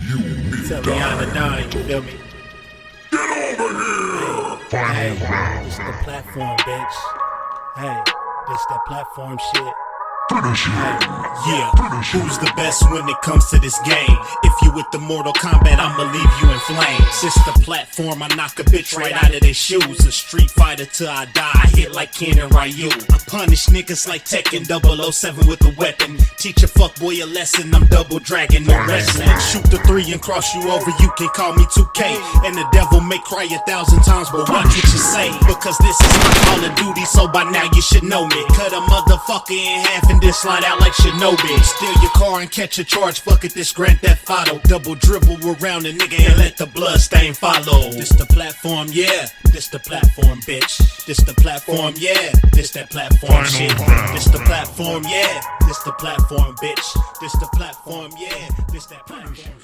Tell me how to dine, you feel me? Hey, this the platform, bitch. Hey, this that platform shit. Yeah, who's the best when it comes to this game? If you with the Mortal Kombat, I'ma leave you in flames. This the platform, I knock a bitch right out of their shoes. A street fighter till I die, I hit like Ken and Ryu. I punish niggas like Tekken 007 with a weapon. Teach a fuckboy a lesson, I'm double dragon, no wrestling. Shoot the 3 and cross you over, you can call me 2K. And the devil may cry 1,000 times, but watch what you say. Because this is my Call of Duty, so by now you should know me. Cut a motherfucker in half and then slide out like Shinobi. Steal your car and catch a charge, fuck it, this Grand Theft Auto. Double dribble around a nigga and let the blood stain follow. This the platform, yeah, this the platform, bitch. This the platform, yeah, this that platform shit. This the platform, yeah, this the platform, bitch. This the platform, yeah, this that platform.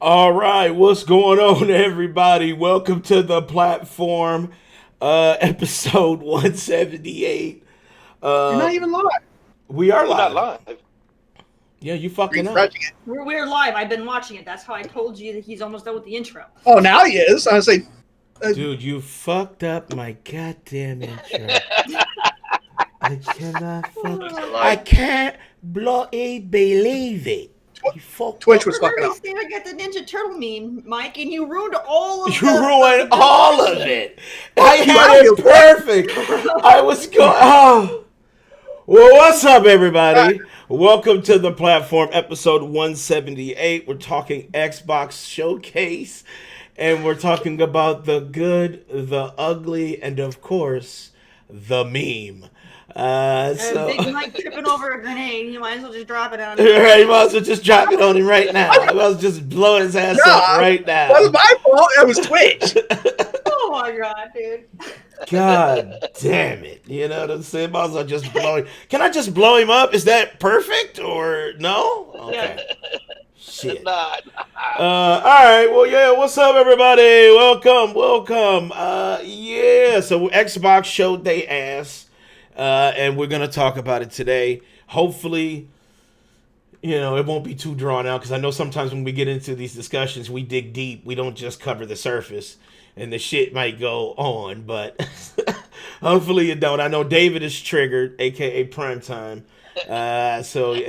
All right, what's going on, everybody? Welcome to the platform, episode 178. You're not even live. We are We're live. not live. Yeah, you fucking up. Refreshing it. We're live. I've been watching it. That's how I told you that he's almost done with the intro. Oh, now he is. I was like, Dude, you fucked up my goddamn intro. I cannot I can't bloody believe it. You fucked Twitch up. was fucking We're up. staring at the Ninja Turtle meme, Mike, and you ruined all of You ruined all of it. I you, had I it feel perfect. I was going. Oh. Well, what's up, everybody? Welcome to the platform, episode 178. We're talking Xbox Showcase, and we're talking about the good, the ugly, and of course, the meme. Big Mike tripping over a grenade. You might as well just drop it on him. Right, you might as well just drop it on him right now. I might as well just blow his ass up right now. That was my fault. It was Twitch. Oh my god, dude. God damn it. You know what I'm saying? Might as well just blow him. Can I just blow him up? Is that perfect or no? Okay. Shit. Not. All right. Well, yeah. What's up, everybody? Welcome. Yeah. So Xbox showed they ass, and we're gonna talk about it today. Hopefully, you know, it won't be too drawn out because I know sometimes when we get into these discussions, we dig deep. We don't just cover the surface, and the shit might go on. But hopefully it don't. I know David is triggered, aka Primetime. And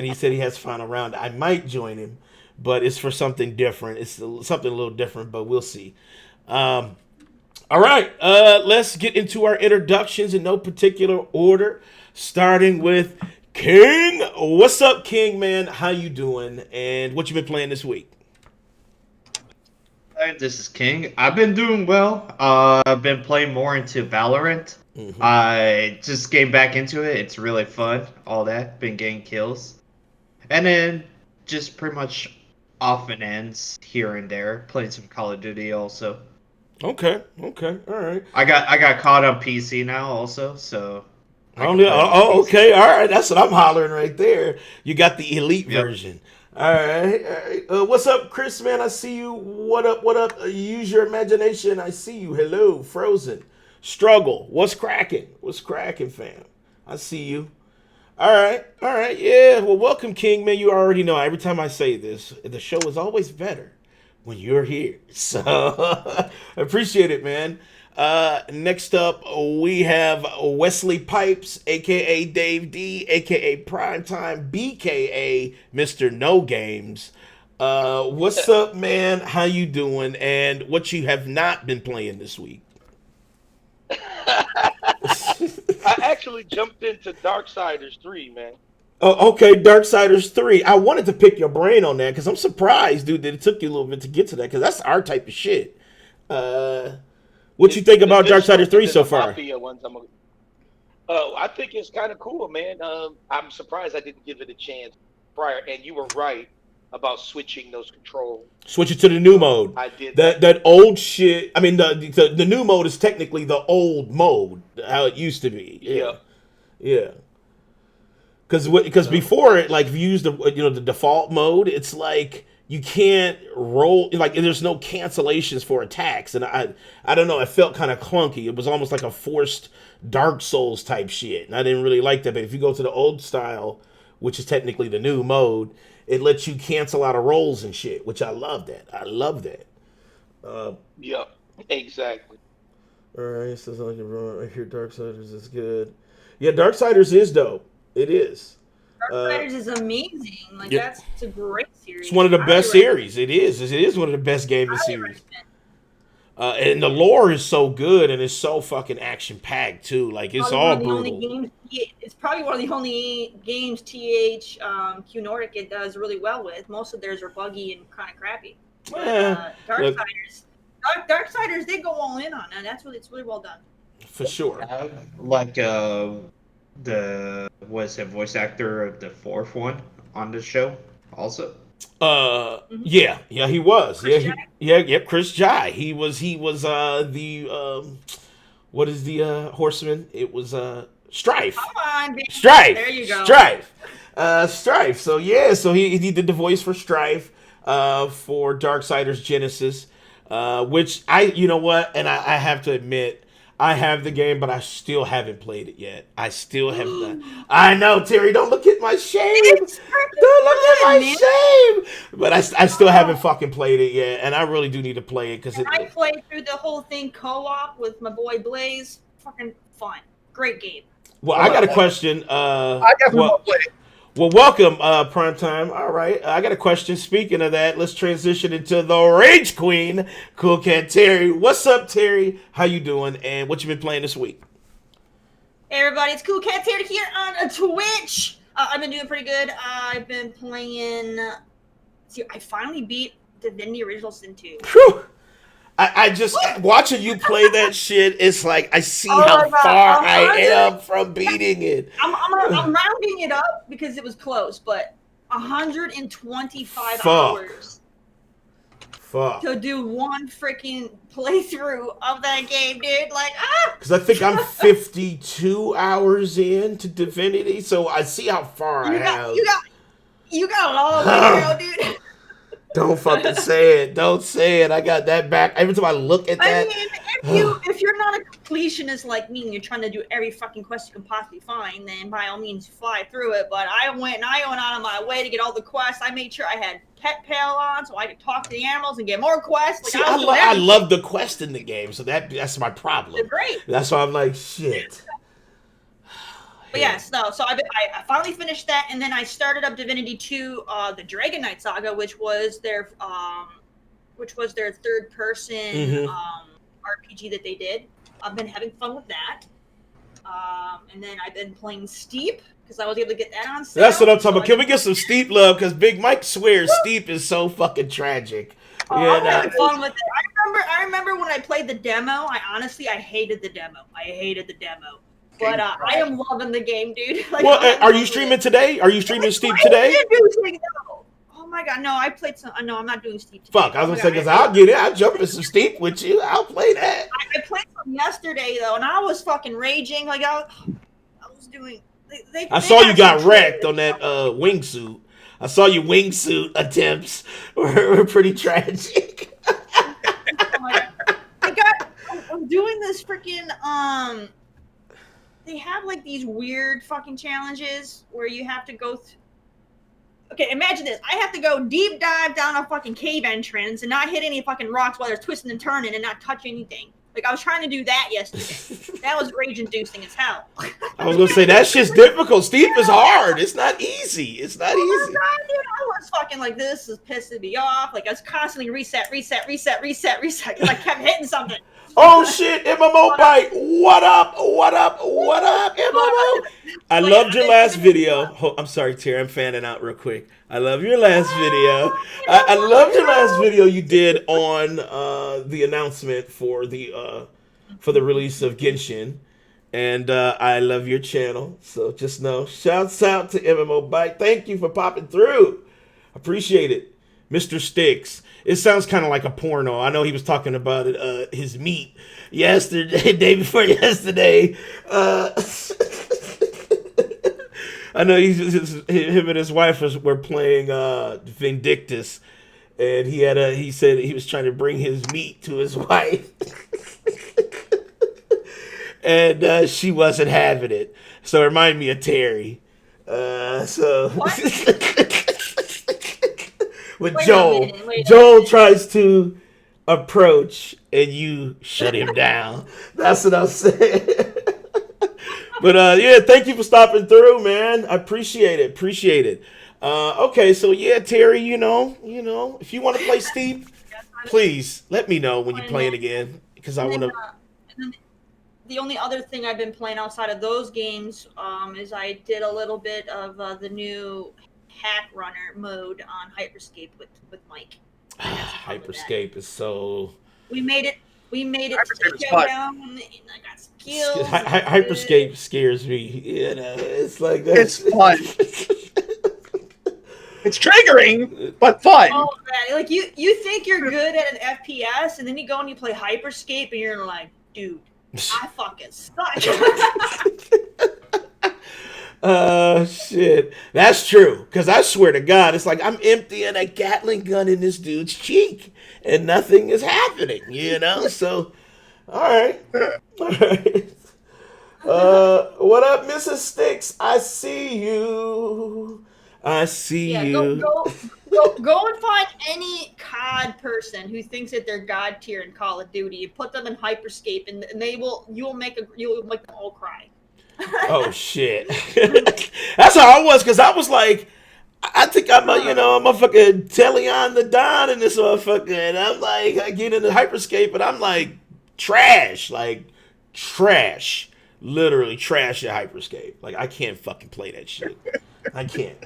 he said he has final round. I might join him, but it's for something different. It's something a little different, but we'll see. All right, let's get into our introductions in no particular order, starting with King. What's up, King, man? How you doing? And what you been playing this week? Hi, this is King. I've been doing well. I've been playing more into Valorant. Mm-hmm. I just came back into it. It's really fun. All that. Been getting kills. And then just pretty much off and ends here and there. Playing some Call of Duty also. Okay, all right. I got caught on PC now also, so Okay, all right. That's what I'm hollering right there. You got the elite Yep. version. All right. What's up, Chris, man? I see you. What up? Use your imagination. I see you. Hello, Frozen. Struggle. What's cracking, fam? I see you. All right. Yeah, well, welcome, King, man. You already know. Every time I say this, the show is always better when you're here. So, I appreciate it, man. Next up, we have Wesley Pipes, a.k.a. Dave D, a.k.a. Primetime, b.k.a. Mr. No Games. What's up, man? How you doing? And what you have not been playing this week? I actually jumped into Darksiders 3, man. Oh, okay, Darksiders 3. I wanted to pick your brain on that because I'm surprised, dude, that it took you a little bit to get to that because that's our type of shit. What you think about Darksiders 3 so far? I think it's kind of cool, man. I'm surprised I didn't give it a chance prior. And you were right about switching those controls. Switch it to the new mode. I did that old shit. I mean, the new mode is technically the old mode, how it used to be. Yeah. Because before it, like if you use the default mode, it's like you can't roll, like there's no cancellations for attacks, and I don't know, it felt kind of clunky. It was almost like a forced Dark Souls type shit, and I didn't really like that. But if you go to the old style which is technically the new mode, it lets you cancel out of rolls and shit, which I love that. I love that. Yep, exactly. All right, so I hear Darksiders is good. Yeah, Darksiders is dope. It is. Darksiders is amazing. Like yeah. it's a great series. It's one of the I best highly series. It is. It is one of the best gaming highly series. recommend. And the lore is so good, and it's so fucking action packed too. Like it's Probably all one of the brutal. only games. It's probably one of the only games Q Nordic it does really well with. Most of theirs are buggy and kind of crappy. Darksiders, they go all in on that. It's really well done. For sure. Like the voice actor of the fourth one on the show also. Yeah, he was. Chris Jai. He was the what is the horseman? It was Strife. Come on, baby. Strife. There you go. Strife. So he did the voice for Strife for Darksiders Genesis, which you know what, and I have to admit, I have the game, but I still haven't played it yet. I still have not. I know, Terry. Don't look at my shame. Don't look at my shame. But I still haven't fucking played it yet, and I really do need to play it because I played through the whole thing co-op with my boy Blaze. Fucking fun. Great game. Well, I got a question. I definitely won't play it. Well, welcome, Primetime. All right, I got a question. Speaking of that, let's transition into the Rage Queen, Cool Cat Terry. What's up, Terry? How you doing? And what you been playing this week? Hey, everybody, it's Cool Cat Terry here on Twitch. I've been doing pretty good. I've been playing... I finally beat Divinity Original Sin 2. Whew. I just watching you play that shit. It's like I see how far I am from beating it. I'm rounding it up because it was close, but 125 hours to do one freaking playthrough of that game, dude. Like because I think I'm 52 hours into Divinity, so I see how far I have. You got a long way to go, dude. Don't fucking say it. Don't say it. I got that back. Every time I look at that. I mean, if you're not a completionist like me and you're trying to do every fucking quest you can possibly find, then by all means fly through it. But I went out of my way to get all the quests. I made sure I had pet pal on so I could talk to the animals and get more quests. Like, see, I love the quest in the game, so that's my problem. They're great. That's why I'm like, shit. But yes, no. So I finally finished that, and then I started up Divinity 2, the Dragon Knight Saga, which was their third person RPG that they did. I've been having fun with that, and then I've been playing Steep because I was able to get that on sale. That's what I'm talking about. Can we get some Steep love? Because Big Mike swears Steep is so fucking tragic. I'm having fun with it. I remember when I played the demo. I hated the demo. But I am loving the game, dude. Like, well, are you streaming today? Are you streaming Steep today? Oh my god, no! I played some. No, I'm not doing Steep today. Fuck, I was gonna say because I'll get it. I'll jump in some Steep with you. I'll play that. I played some yesterday though, and I was fucking raging. Like I was doing. I saw you got wrecked on that wingsuit. I saw your wingsuit attempts were pretty tragic. Oh my god! I'm doing this freaking They have like these weird fucking challenges where you have to go. Okay, imagine this. I have to go deep dive down a fucking cave entrance and not hit any fucking rocks while they're twisting and turning and not touch anything. Like I was trying to do that yesterday. That was rage-inducing as hell. I was gonna say that shit's difficult. Steep is hard. It's not easy. It's not easy. God, dude, I was fucking like, this is pissing me off. Like I was constantly reset because I kept hitting something. Oh shit, MMO Bite. What up, MMO? I loved your last video. Oh, I'm sorry, Terry, I'm fanning out real quick. I love your last video. I loved your last video you did on the announcement for the release of Genshin. And I love your channel. So just know, shouts out to MMO Bite. Thank you for popping through. Appreciate it. Mr. Sticks. It sounds kind of like a porno. I know he was talking about it, his meat yesterday, day before yesterday. I know him and his wife were playing Vindictus, and he said he was trying to bring his meat to his wife, and she wasn't having it. So it reminded me of Terry. So What? when Wait a Joel minute, wait a Joel minute. tries to approach and you shut him down. That's what I'm saying. But yeah, thank you for stopping through, man. I appreciate it. Appreciate it. Okay, so yeah, Terry, if you want to play Steep, please let me know when you're playing again because I And want then, to. and then the only other thing I've been playing outside of those games is I did a little bit of the new hack runner mode on Hyperscape with Mike. I had some fun with that. Hyperscape is so. We made it. We made it to Hyperscape the is fun. showdown, and I got some kills. Hyperscape scares me. It's like that. It's fun. It's triggering, but fun. Oh, man. Like you think you're good at an FPS, and then you go and you play Hyperscape, and you're like, dude, I fucking suck. Shit. That's true. Because I swear to God, it's like I'm emptying a Gatling gun in this dude's cheek and nothing is happening, So, all right. All right. What up, Mrs. Sticks? I see you. I see Yeah, you. go and find any COD person who thinks that they're God tier in Call of Duty. You put them in Hyperscape, and you'll make them all cry. Oh shit. That's how I was, because I was like, I think I'm a fucking Teleon the Don in this motherfucker, and I'm like, I get into Hyperscape, and I'm like trash, literally trash at Hyperscape. Like I can't fucking play that shit. I can't.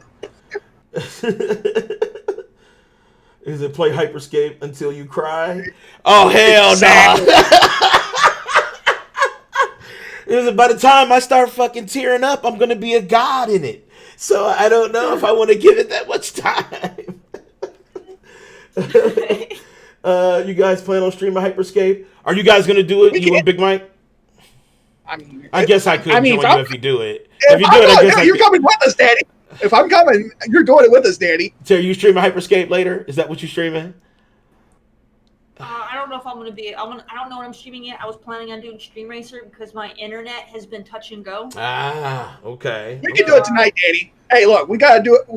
Is it play Hyperscape until you cry? Oh hell no! By the time I start fucking tearing up, I'm gonna be a god in it. So I don't know if I want to give it that much time. You guys plan on streaming Hyperscape? Are you guys gonna do it? You and Big Mike? I guess I could join you if you do it. If you do it, I guess you're coming with us, Daddy. If I'm coming, you're doing it with us, Daddy. Terry, you streaming Hyperscape later? Is that what you're streaming? I don't know if I'm gonna be. I don't know what I'm streaming yet. I was planning on doing Stream Racer because my internet has been touch and go. Ah, okay. We can do it tonight, Daddy. Hey, look, we gotta do it.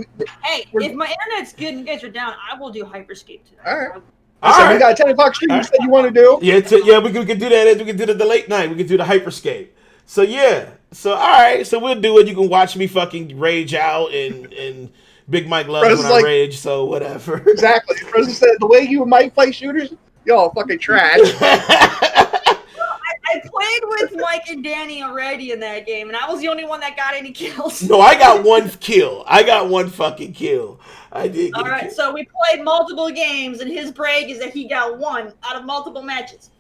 Hey, if my internet's good and you guys are down, I will do Hyperscape tonight. All right. All So right. we got a 10 o'clock stream you said you want to do. Yeah, we can do that. We can do the late night. We can do the Hyperscape. So yeah. So all right. So we'll do it. You can watch me fucking rage out and Big Mike loves when I rage. So whatever. Exactly. The president said the way you and Mike play shooters, y'all fucking trash. I played with Mike and Danny already in that game, and I was the only one that got any kills. No, I got one kill. I got one fucking kill. I did. All right, so we played multiple games, and his brag is that he got one out of multiple matches.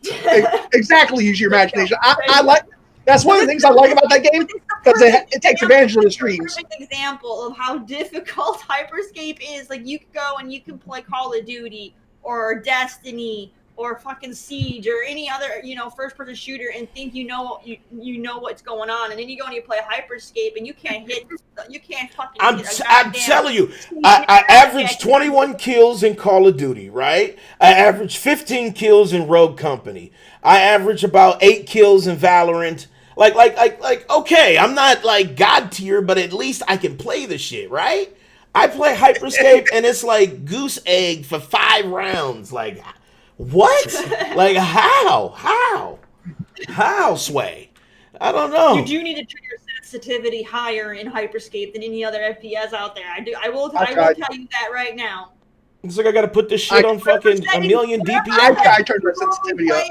Exactly. Use your imagination. I like. That's one of the things I like about that game because it takes advantage of the streams. Perfect example of how difficult Hyperscape is. Like you can go and you can play Call of Duty or Destiny or fucking Siege or any other first-person shooter and think you know what's going on, and then you go and you play Hyperscape and you can't fucking. I'm telling you, I averaged 21 kills in Call of Duty, right? I averaged 15 kills in Rogue Company. I average about 8 kills in Valorant. Like, okay, I'm not like God tier, but at least I can play the shit, right? I play Hyperscape and it's like goose egg for 5 rounds. Like, what? Like, how, Sway? I don't know. You do need to turn your sensitivity higher in Hyperscape than any other FPS out there. I will tell you that right now. It's like I gotta put this shit on fucking a million DPI. I turned my sensitivity up.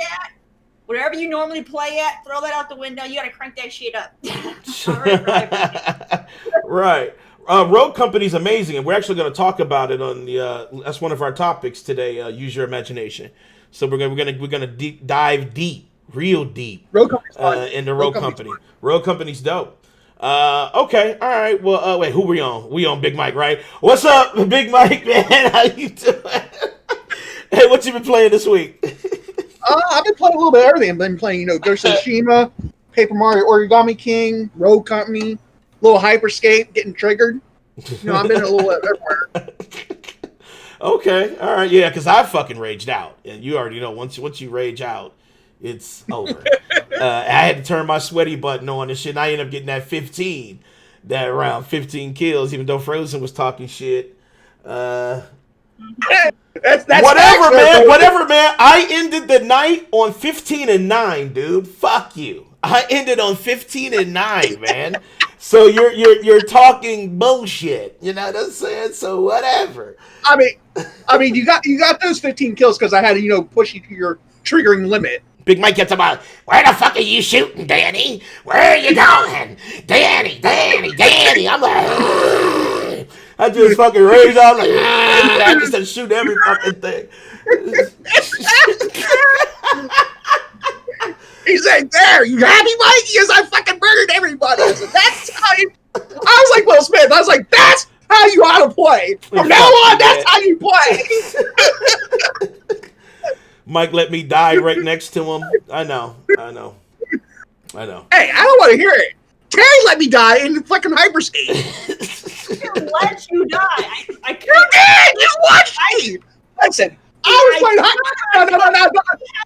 Whatever you normally play at, throw that out the window. You gotta crank that shit up. Right. Rogue Company's amazing, and we're actually going to talk about it on the. That's one of our topics today. Use your imagination. So we're gonna dive deep, real deep, Rogue Company's fun. into Rogue Company. Rogue Company's dope. Okay, all right. Well, wait, who we on? We on Big Mike, right? What's up, Big Mike, man? How you doing? Hey, what you been playing this week? I've been playing a little bit of everything. I've been playing, Ghost of Tsushima, Paper Mario Origami King, Rogue Company, little Hyperscape, getting triggered. I've been a little everywhere. Okay, all right, yeah, because I fucking raged out, and you already know once you rage out, it's over. I had to turn my sweaty button on and shit, and I ended up getting that 15, that round, 15 kills, even though Frozen was talking shit. That's Whatever, facts, man. bro. Whatever, man. I ended the night on 15-9, dude. Fuck you. I ended on 15-9, man. So you're talking bullshit. You know what I'm saying? So whatever. I mean, you got those 15 kills because I had to, push you to your triggering limit. Big Mike gets about, where the fuck are you shooting, Danny? Where are you going? Danny. I'm like, I just fucking raised up like, I just shoot every fucking thing. He's like, there, you happy, Mike? Yes, I fucking murdered everybody. I said, that's how you. I was like Will Smith. I was like, that's how you ought to play. From now on, that's how you play. Mike let me die right next to him. I know. Hey, I don't want to hear it. Terry let me die in fucking hyperscape. Let you die. I You can't. did! You watched me! Listen, I was playing hyperscape.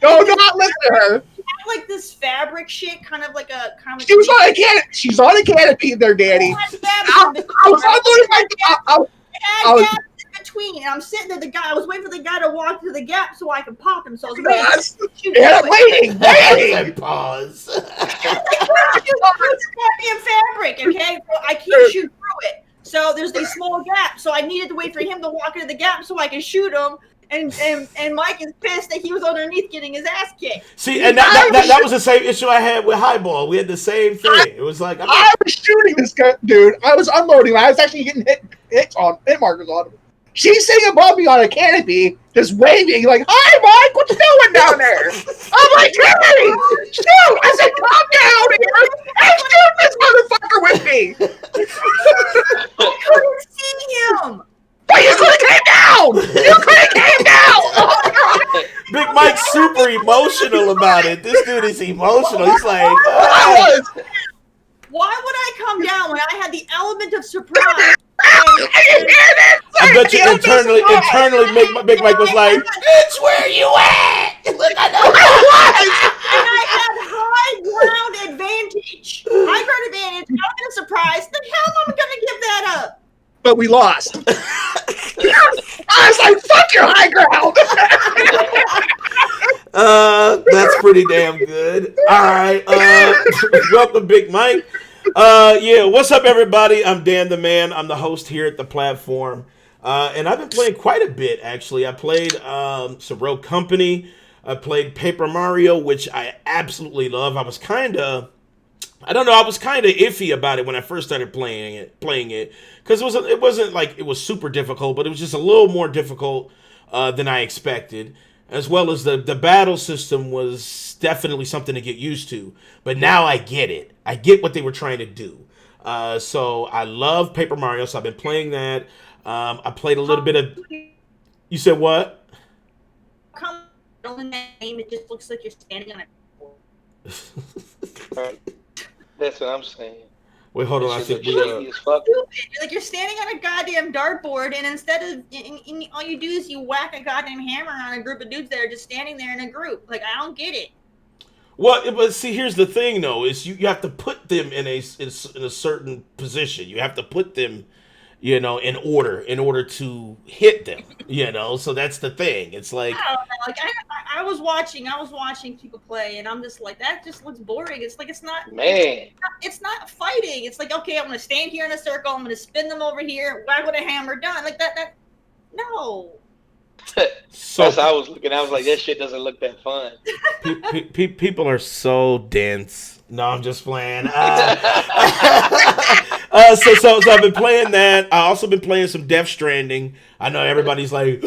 No, not listen to her. Like this fabric shit, kind of like a. She was on a canopy. She's on a canopy there, Danny. I was unloading my. I was in between, and I'm sitting there. I was waiting for the guy to walk through the gap so I could pop him. So I was waiting. Pause. It's in fabric, okay? So I can't shoot through it. So there's these small gaps. So I needed to wait for him to walk into the gap so I could shoot him. And Mike is pissed that he was underneath getting his ass kicked. See, and that was the same issue I had with Highball. We had the same thing. It was like I was shooting this guy, dude. I was unloading. I was actually getting hit markers on him. She's sitting above me on a canopy, just waving, like, "Hi, Mike, what you doing down there?" I'm like, "Terry, shoot!" I said, "Come down here and shoot this motherfucker with me." I couldn't see him. But you could have came down. You could have came down. Oh, God. Big Mike's super emotional about it. This dude is emotional. He's like, I was. Why would I come down when I had the element of surprise? I bet you internally, Big Mike was like, "It's where you at." Look, I know. And I had high ground advantage. High ground advantage. I'm surprised. The hell am I gonna give that up? But we lost. I was like, "Fuck your high ground." That's pretty damn good. All right, welcome, Big Mike. Yeah, what's up, everybody? I'm Dan the Man. I'm the host here at the platform, and I've been playing quite a bit, actually. I played some Rogue Company. I played Paper Mario, which I absolutely love. I was kind of iffy about it when I first started playing it, because it wasn't like it was super difficult, but it was just a little more difficult than I expected. As well as the battle system was definitely something to get used to. But now I get it. I get what they were trying to do. So I love Paper Mario, so I've been playing that. I played a little bit of... You said what? Come on, name. It just looks like you're standing on a... That's what I'm saying. Wait, hold on. I think we... Like you're standing on a goddamn dartboard, and instead of all you do is you whack a goddamn hammer on a group of dudes that are just standing there in a group. Like, I don't get it. Well, but see, here's the thing, though, is you have to put them in a certain position. You have to put them, in order to hit them, So that's the thing. It's like... I don't know. Like, I was watching people play, and I'm just like, that just looks boring. It's like, it's not... Man. It's not fighting. It's like, okay, I'm going to stand here in a circle. I'm going to spin them over here. Whack with a hammer, done. Like, that... No. So that's how I was looking. I was like, that shit doesn't look that fun. People are so dense. No, I'm just playing. So I've been playing that. I also been playing some Death Stranding. I know everybody's like,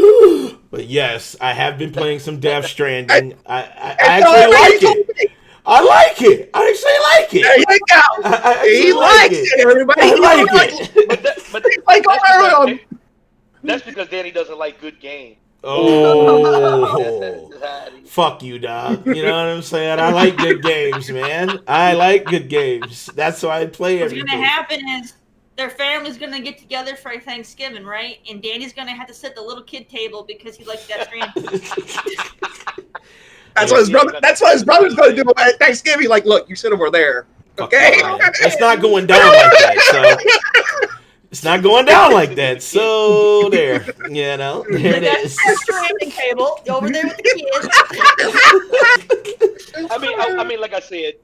but yes, I have been playing some Death Stranding. I actually like it. I like it. I actually like it. There you go. He likes it, everybody. I like it. That's because Danny doesn't like good games. Oh, fuck you, dog. You know what I'm saying? I like good games, man. I like good games. That's why I play everything. What's going to happen is their family's going to get together for Thanksgiving, right? And Danny's going to have to sit at the little kid table because he likes Death Stranding. That's what his brother. That's what his brother's going to do at Thanksgiving. Like, look, you sit over there. Okay. It's not going down like that. So it's not going down like that. So there, there it is. Stranding table over there with the kids. I mean, like I said,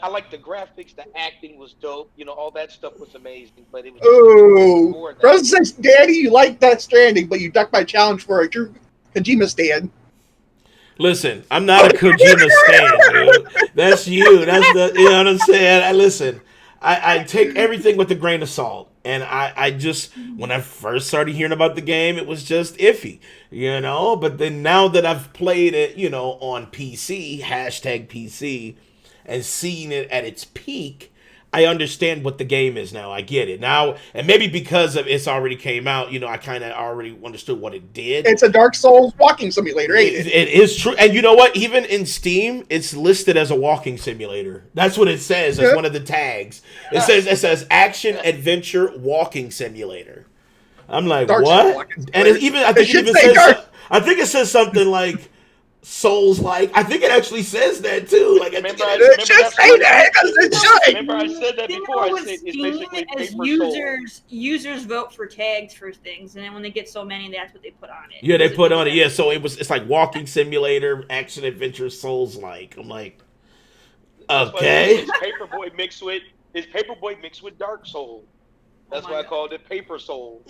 I like the graphics, the acting was dope. All that stuff was amazing, but it was just Oh, more than that. Rosa says, "Daddy, you like that Stranding, but you ducked my challenge for a true Kojima stand." Listen, I'm not a Kojima stan, dude. That's you. That's you know what I'm saying? Listen, I take everything with a grain of salt. And I just, when I first started hearing about the game, it was just iffy, But then now that I've played it, on PC, hashtag PC, and seen it at its peak, I understand what the game is now. I get it now, and maybe because of it's already came out, I kind of already understood what it did. It's a Dark Souls walking simulator, ain't it? It is true, and you know what? Even in Steam, it's listed as a walking simulator. That's what it says as one of the tags. It says action adventure walking simulator. I'm like, Dark what? And I think it says something like Souls like. I think it actually says that too. Like, Remember It should say that because it should. Remember, I said that before. I said it's basically as paper users vote for tags for things, and then when they get so many, that's what they put on it. Yeah, they put on it. Yeah, so it's like walking simulator, action adventure, Souls like. I'm like, okay. It's Paperboy mixed with Dark Souls. That's why I called it Paper Souls.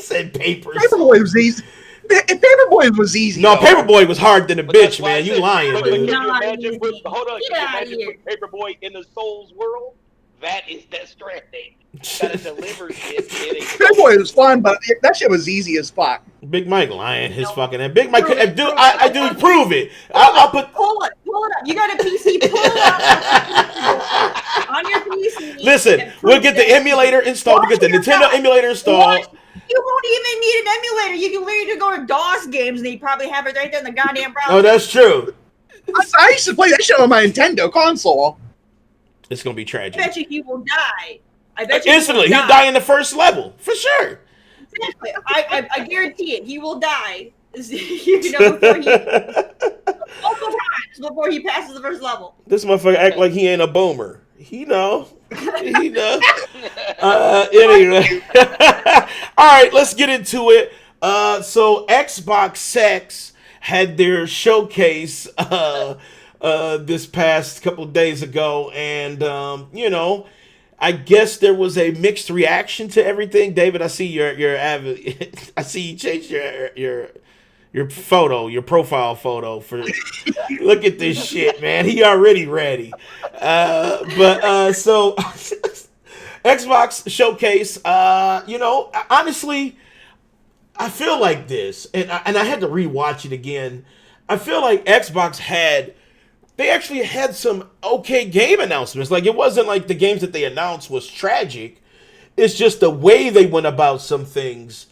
Said paper. Paperboy was easy. Paperboy was easy. No, Paperboy was hard than a bitch, man. You lying, but dude. Can you imagine put Paperboy in the Souls world? That is Death Stranding. Gotta deliver shit. Paperboy was fun, but that shit was easy as fuck. Big Mike lying his fucking head. Big Mike, I do prove it. I'll put. Pull it up. You got a PC? Pull it up on your PC. Listen, we'll get the emulator installed. We'll get the Nintendo emulator installed. You won't even need an emulator. You can literally go to DOS games, and they probably have it right there in the goddamn browser. Oh, that's true. I used to play that shit on my Nintendo console. It's gonna be tragic. I bet you he will die. I bet you instantly. He'll die in the first level for sure. Exactly. I guarantee it. He will die. Before he passes the first level. This motherfucker act like he ain't a boomer. He know. Anyway. All right, let's get into it. So Xbox Sex had their showcase this past couple of days ago, and I guess there was a mixed reaction to everything. David, I see your I see you changed your photo, your profile photo for. Look at this shit, man. He already ready. So Xbox showcase. Honestly, I feel like this, and I had to rewatch it again. I feel like Xbox they actually had some okay game announcements. Like, it wasn't like the games that they announced was tragic. It's just the way they went about some things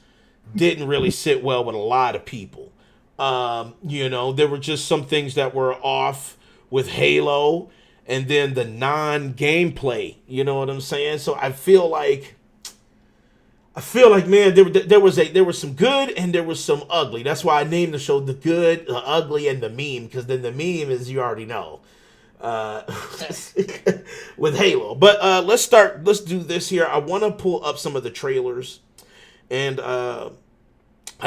didn't really sit well with a lot of people. There were just some things that were off with Halo, and then the non-gameplay. You know what I'm saying? So I feel like, man, there was some good and there was some ugly. That's why I named the show The Good, The Ugly, and The Meme, because then the meme is, you already know, with Halo. But let's do this here. I want to pull up some of the trailers, and I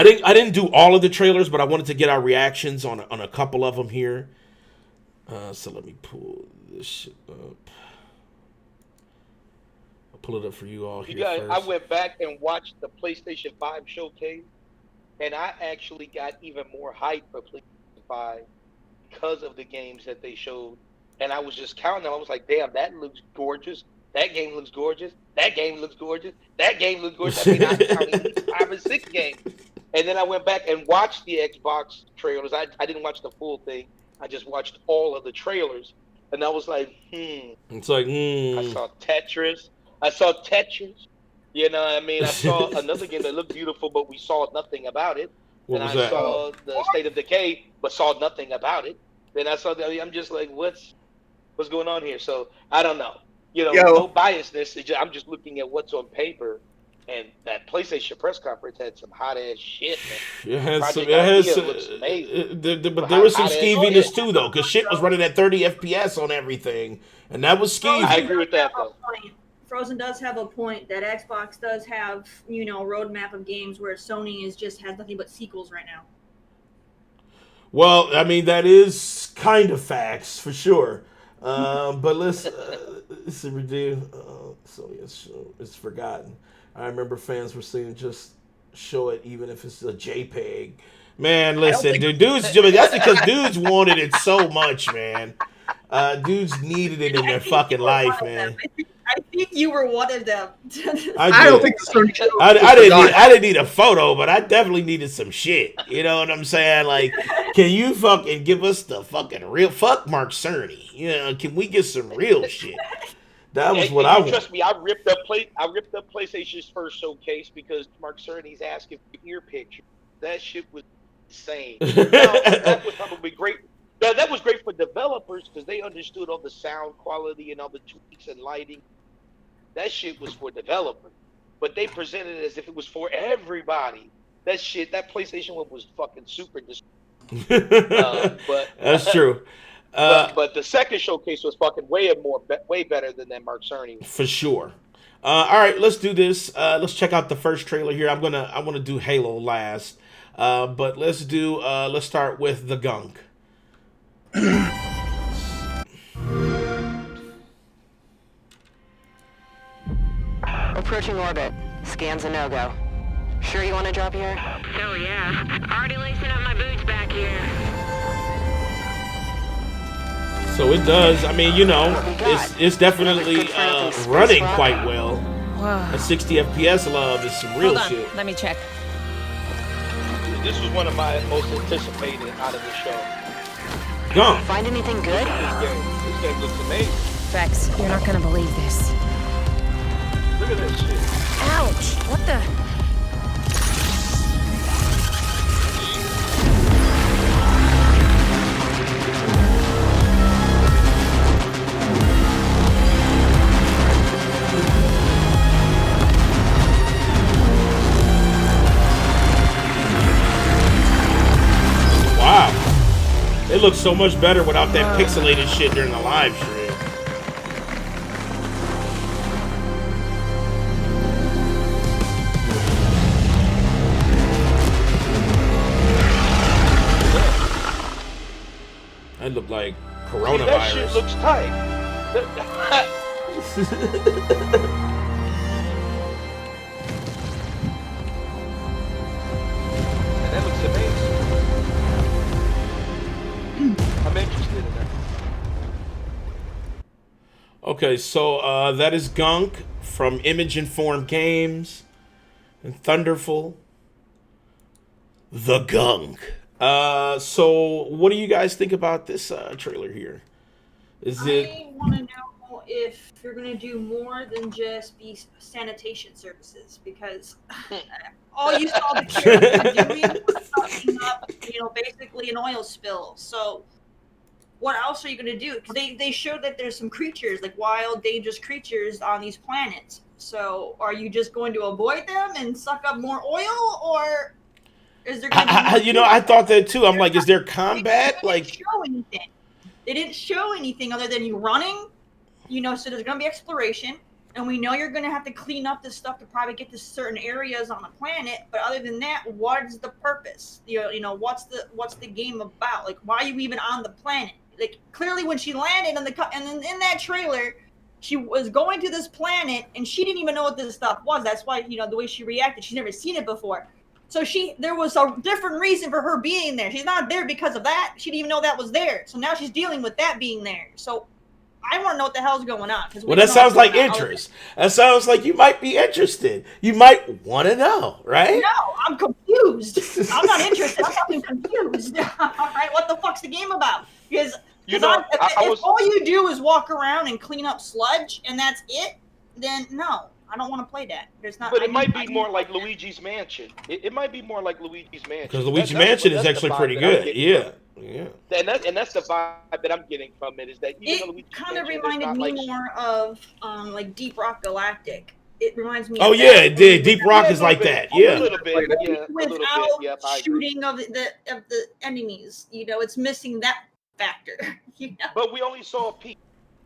didn't do all of the trailers, but I wanted to get our reactions on a couple of them here. So let me pull this shit up. Pull it up for you all here. You guys, first. I went back and watched the PlayStation 5 showcase, and I actually got even more hype for PlayStation 5 because of the games that they showed. And I was just counting them. I was like, damn, that looks gorgeous. That game looks gorgeous. That game looks gorgeous. That game looks gorgeous. I mean, I counted 5 and 6 games. And then I went back and watched the Xbox trailers. I didn't watch the full thing. I just watched all of the trailers. And I was like, It's like, I saw Tetris. I saw another game that looked beautiful, but we saw nothing about it. What was I that? saw the State of Decay, but saw nothing about it. Then I saw I'm just like, what's going on here? So I don't know. No biasness. I'm just looking at what's on paper. And that PlayStation press conference had some hot ass shit, man. It has some. Project It has. Idea looks amazing. But there was some Hot ass skeeviness shit. too, though, because shit was running at 30 FPS on everything, and that was Frozen I skeevy. agree does with that, have a though. point. Frozen does have a point that Xbox does have, roadmap of games where Sony has nothing but sequels right now. Well, I mean that is kind of facts for sure. But let's see, we do. So it's forgotten. I remember fans were saying just show it, even if it's a JPEG. Man, listen, dudes. That's because dudes wanted it so much, man. Dudes needed it in their fucking life, man. I think you were one of them. I don't think the Sony show I was didn't forgotten. need, I didn't need a photo, but I definitely needed some shit. You know what I'm saying? Like, can you fucking give us the fucking real fuck Mark Cerny? You know, can we get some real shit? That was what I And want. trust me, I ripped up PlayStation's first showcase because Mark Cerny's asking for ear pictures. That shit was insane. Now, that was probably great. That was great for developers because they understood all the sound quality and all the tweaks and lighting. That shit was for developers, but they presented it as if it was for everybody. That PlayStation one was fucking super. But That's true. but the second showcase was fucking way better than that Mark Cerny. For sure. All right, let's do this. Let's check out the first trailer here. I want to do Halo last, but let's start with the gunk. Approaching orbit. Scans a no-go. Sure you want to drop here? Hell yeah. Already lacing up my boots back here. So it does. I mean, it's definitely running quite well. Whoa. At 60 FPS love is some real Hold on. shit. Let me check. This was one of my most anticipated out of the show. Gunk. Find anything good? This game looks amazing. Vex, you're not gonna believe this. Look at this shit. Ouch! What the? Wow. It looks so much better without that pixelated shit during the live stream. That looked like See, that shit coronavirus. looks tight. And that looks amazing. I'm interested in that. Okay, so that is Gunk from Image Informed Games and Thunderful. The Gunk. So what do you guys think about this trailer here? Is it? I want to know if you're going to do more than just be sanitation services, because all you saw the character doing was sucking up, basically an oil spill. So what else are you going to do? Because they showed that there's some creatures, like wild, dangerous creatures on these planets. So are you just going to avoid them and suck up more oil, or is there going to be I thought that too. I'm like, is there combat? They Like, didn't show anything. They didn't show anything other than you running. So there's going to be exploration, and we know you're going to have to clean up this stuff to probably get to certain areas on the planet. But other than that, what's the purpose? What's the game about? Like, why are you even on the planet? Like, clearly when she landed and in that trailer, she was going to this planet and she didn't even know what this stuff was. That's why, the way she reacted, she's never seen it before. So there was a different reason for her being there. She's not there because of that. She didn't even know that was there. So now she's dealing with that being there. So I want to know what the hell's going on. well, that sounds like interest. That sounds like you might be interested. You might want to know, right? No, I'm confused. I'm not interested. I'm fucking confused. All right, what the fuck's the game about? Because if all you do is walk around and clean up sludge and that's it, then no. I don't want to play that. But it might be more like Luigi's Mansion. It might be more like Luigi's Mansion. Because Luigi's Mansion is actually pretty good. Yeah. And that's the vibe that I'm getting from it, is that even though Luigi's kind of Mansion reminded is me not more of like Deep Rock Galactic, it reminds me. Oh of yeah, that. it did. Deep Rock Yeah, is like that. Yeah. A little bit. Yeah, a little bit. Without Yep, I agree. shooting of the enemies. You know, it's missing that factor. You know, But we only saw a piece.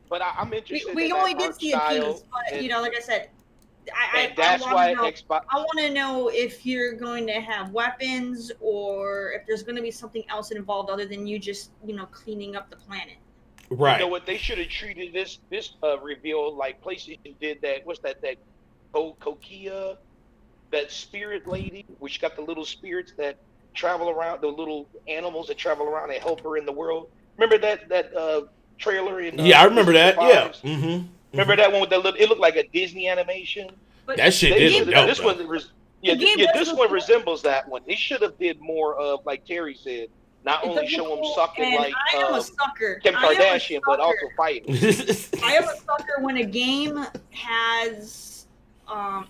But I'm interested we in only that did art see a style, piece, but and, you know, like I said, and that's why Xbox. I want to know if you're going to have weapons or if there's going to be something else involved other than you just, you know, cleaning up the planet. Right. You know what? They should have treated this reveal like PlayStation did that. What's that? That Kokia, that spirit lady, which got the little spirits that travel around, the little animals that travel around and help her in the world. Remember that trailer in? Yeah, I remember that. Yeah. Survives? Remember that one with the little? It looked like a Disney animation. But That shit They did should- look dope. this though. one, this one resembles that one. They should have did more of, like Terry said, not it only does show look them cool, sucking and like I am a sucker. Kim I am a Kardashian, but also sucker. fighting. I am a sucker when a game has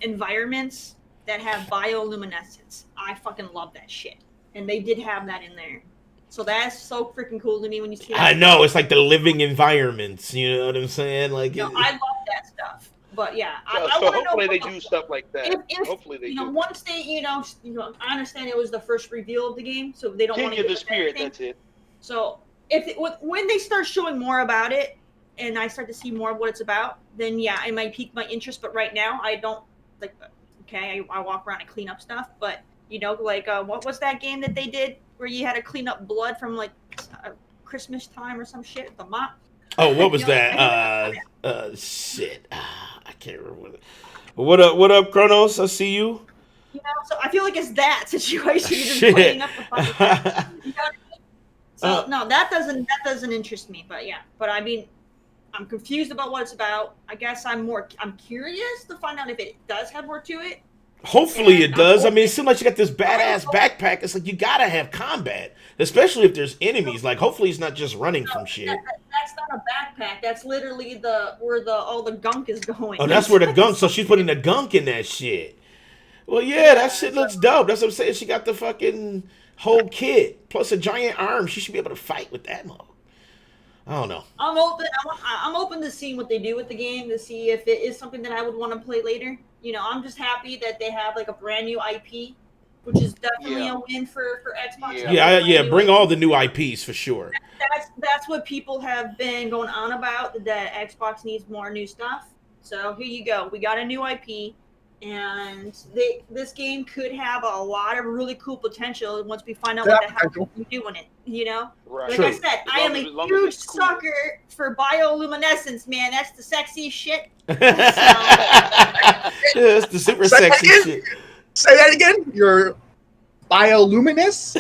environments that have bioluminescence. I fucking love that shit, and they did have that in there. So that's so freaking cool to me when you see that. I know, it's like the living environments. You know what I'm saying? Like, You know, I love that stuff. But yeah, So, I so want to know hopefully they what- do stuff like that. If Hopefully they you know, do. once they, you know, I understand it was the first reveal of the game, so they don't want King to of the Spirit, that's it. So when they start showing more about it, and I start to see more of what it's about, then yeah, it might pique my interest. But right now, I don't like. Okay, I walk around and clean up stuff, but you know, like what was that game that they did where you had to clean up blood from like Christmas time or some shit with the mop? oh, what was You know, that? Shit. I can't remember. What up, Kronos? I see you. You know, so I feel like it's that situation. You're just Shit. cleaning up the fucking. You know what I mean? So no, that doesn't interest me. But yeah, but I mean, I'm confused about what it's about. I guess I'm curious to find out if it does have more to it. Hopefully it And does. I I'm mean, it seems like you got this badass backpack. It's like you gotta have combat, especially if there's enemies. Like, hopefully it's not just running from shit. That's not a backpack. That's literally where all the gunk is going. Oh, that's where the gunk. So she's putting the gunk in that shit. Well, yeah, that shit looks dope. That's what I'm saying. She got the fucking whole kit plus a giant arm. She should be able to fight with that mode. I don't know. I'm open. I'm open to seeing what they do with the game to see if it is something that I would want to play later. You know, I'm just happy that they have like a brand new IP, which is definitely a win for Xbox. Yeah. Bring all the new IPs for sure. That's what people have been going on about, that Xbox needs more new stuff. So here you go. We got a new IP, and this game could have a lot of really cool potential once we find out what the hell we do in it. You know, Right. like True. I said, I am a huge sucker for bioluminescence, man. That's the sexy shit. Yeah, it's the super Say that sexy again? shit. Say that again. You're bioluminous.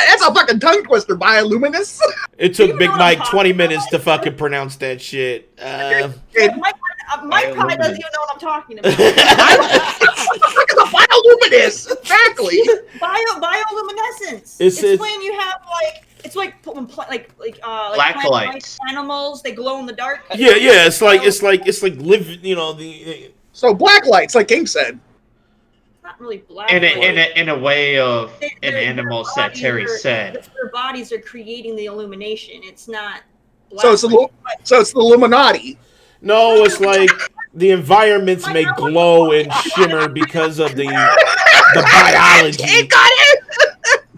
that's a fucking tongue twister. Bioluminous. It took You Big know what Mike I'm 20 talking minutes about? to fucking pronounce that shit. Mike probably doesn't even know what I'm talking about. Bioluminous. Exactly. Bioluminescence. It's when you have like Black plant lights. animals. They glow in the dark. yeah, it's like living. You know the. So black lights, like King said. It's not really black. In a way of Their animals that bodies Terry are- said. Their bodies are creating the illumination. It's not. Black So it's the Illuminati. No, it's like the environments may glow and shimmer because of the biology. Got it.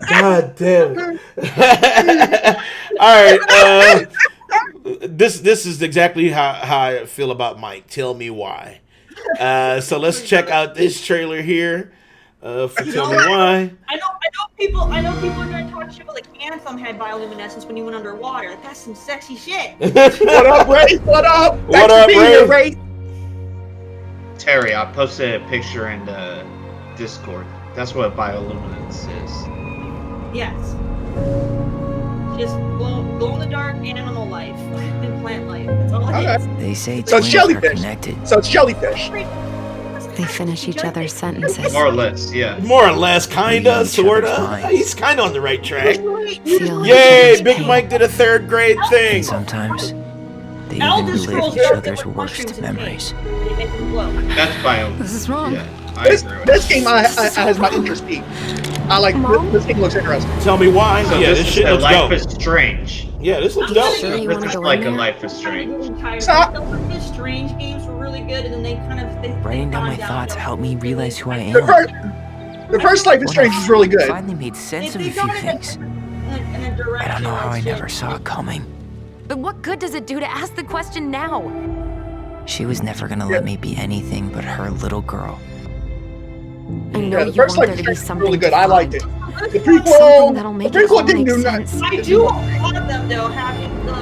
God damn it. All right. This is exactly how I feel about Mike. Tell me why. So let's check out this trailer here. For Tell Me Why. I know people are gonna talk shit about like Anthem had bioluminescence when you went underwater. Like, that's some sexy shit. What up, Ray? What up? What Thanks up, for being Ray? here, Ray? Terry, I posted a picture in the Discord. That's what bioluminescence is. Yes. Just glow in the dark animal life and plant life. That's all it is. They say So it's twins are jellyfish. connected. So it's jellyfish. They finish each other's sentences. More or less, yeah. More or less, kinda, Reading each sorta. other's minds. He's kinda on the right track. Feel Yay, each other's Big pain. Mike did a third grade thing. And sometimes they even Elder relive Scrolls each are other's different worst mushrooms in memories. They make them glow. That's bio. This is wrong. Yeah, I This agree with this that. game has my interest peaked. I like this game looks interesting. Tell me why. So Yeah, this this is shit the looks Life dope. is Strange. Yeah, this looks I'm dope. Sure, you This wanna is go like in a there? Life is Strange. The Stop. Strange games were good, and then they kind of Writing down my gone thoughts downhill. helped me realize who I The am. first, the first Life is Strange is really good. Finally made sense of a They've few gone in things. in a direction. I don't know how I that's never just- saw it coming. But what good does it do to ask the question now? She was never gonna let me be anything but her little girl. I know Yeah, the you first want Life there is to be Strange is really something good. I liked it. The Something prequel, that'll the make it all prequel didn't make do sense. nothing. I do applaud them though, having the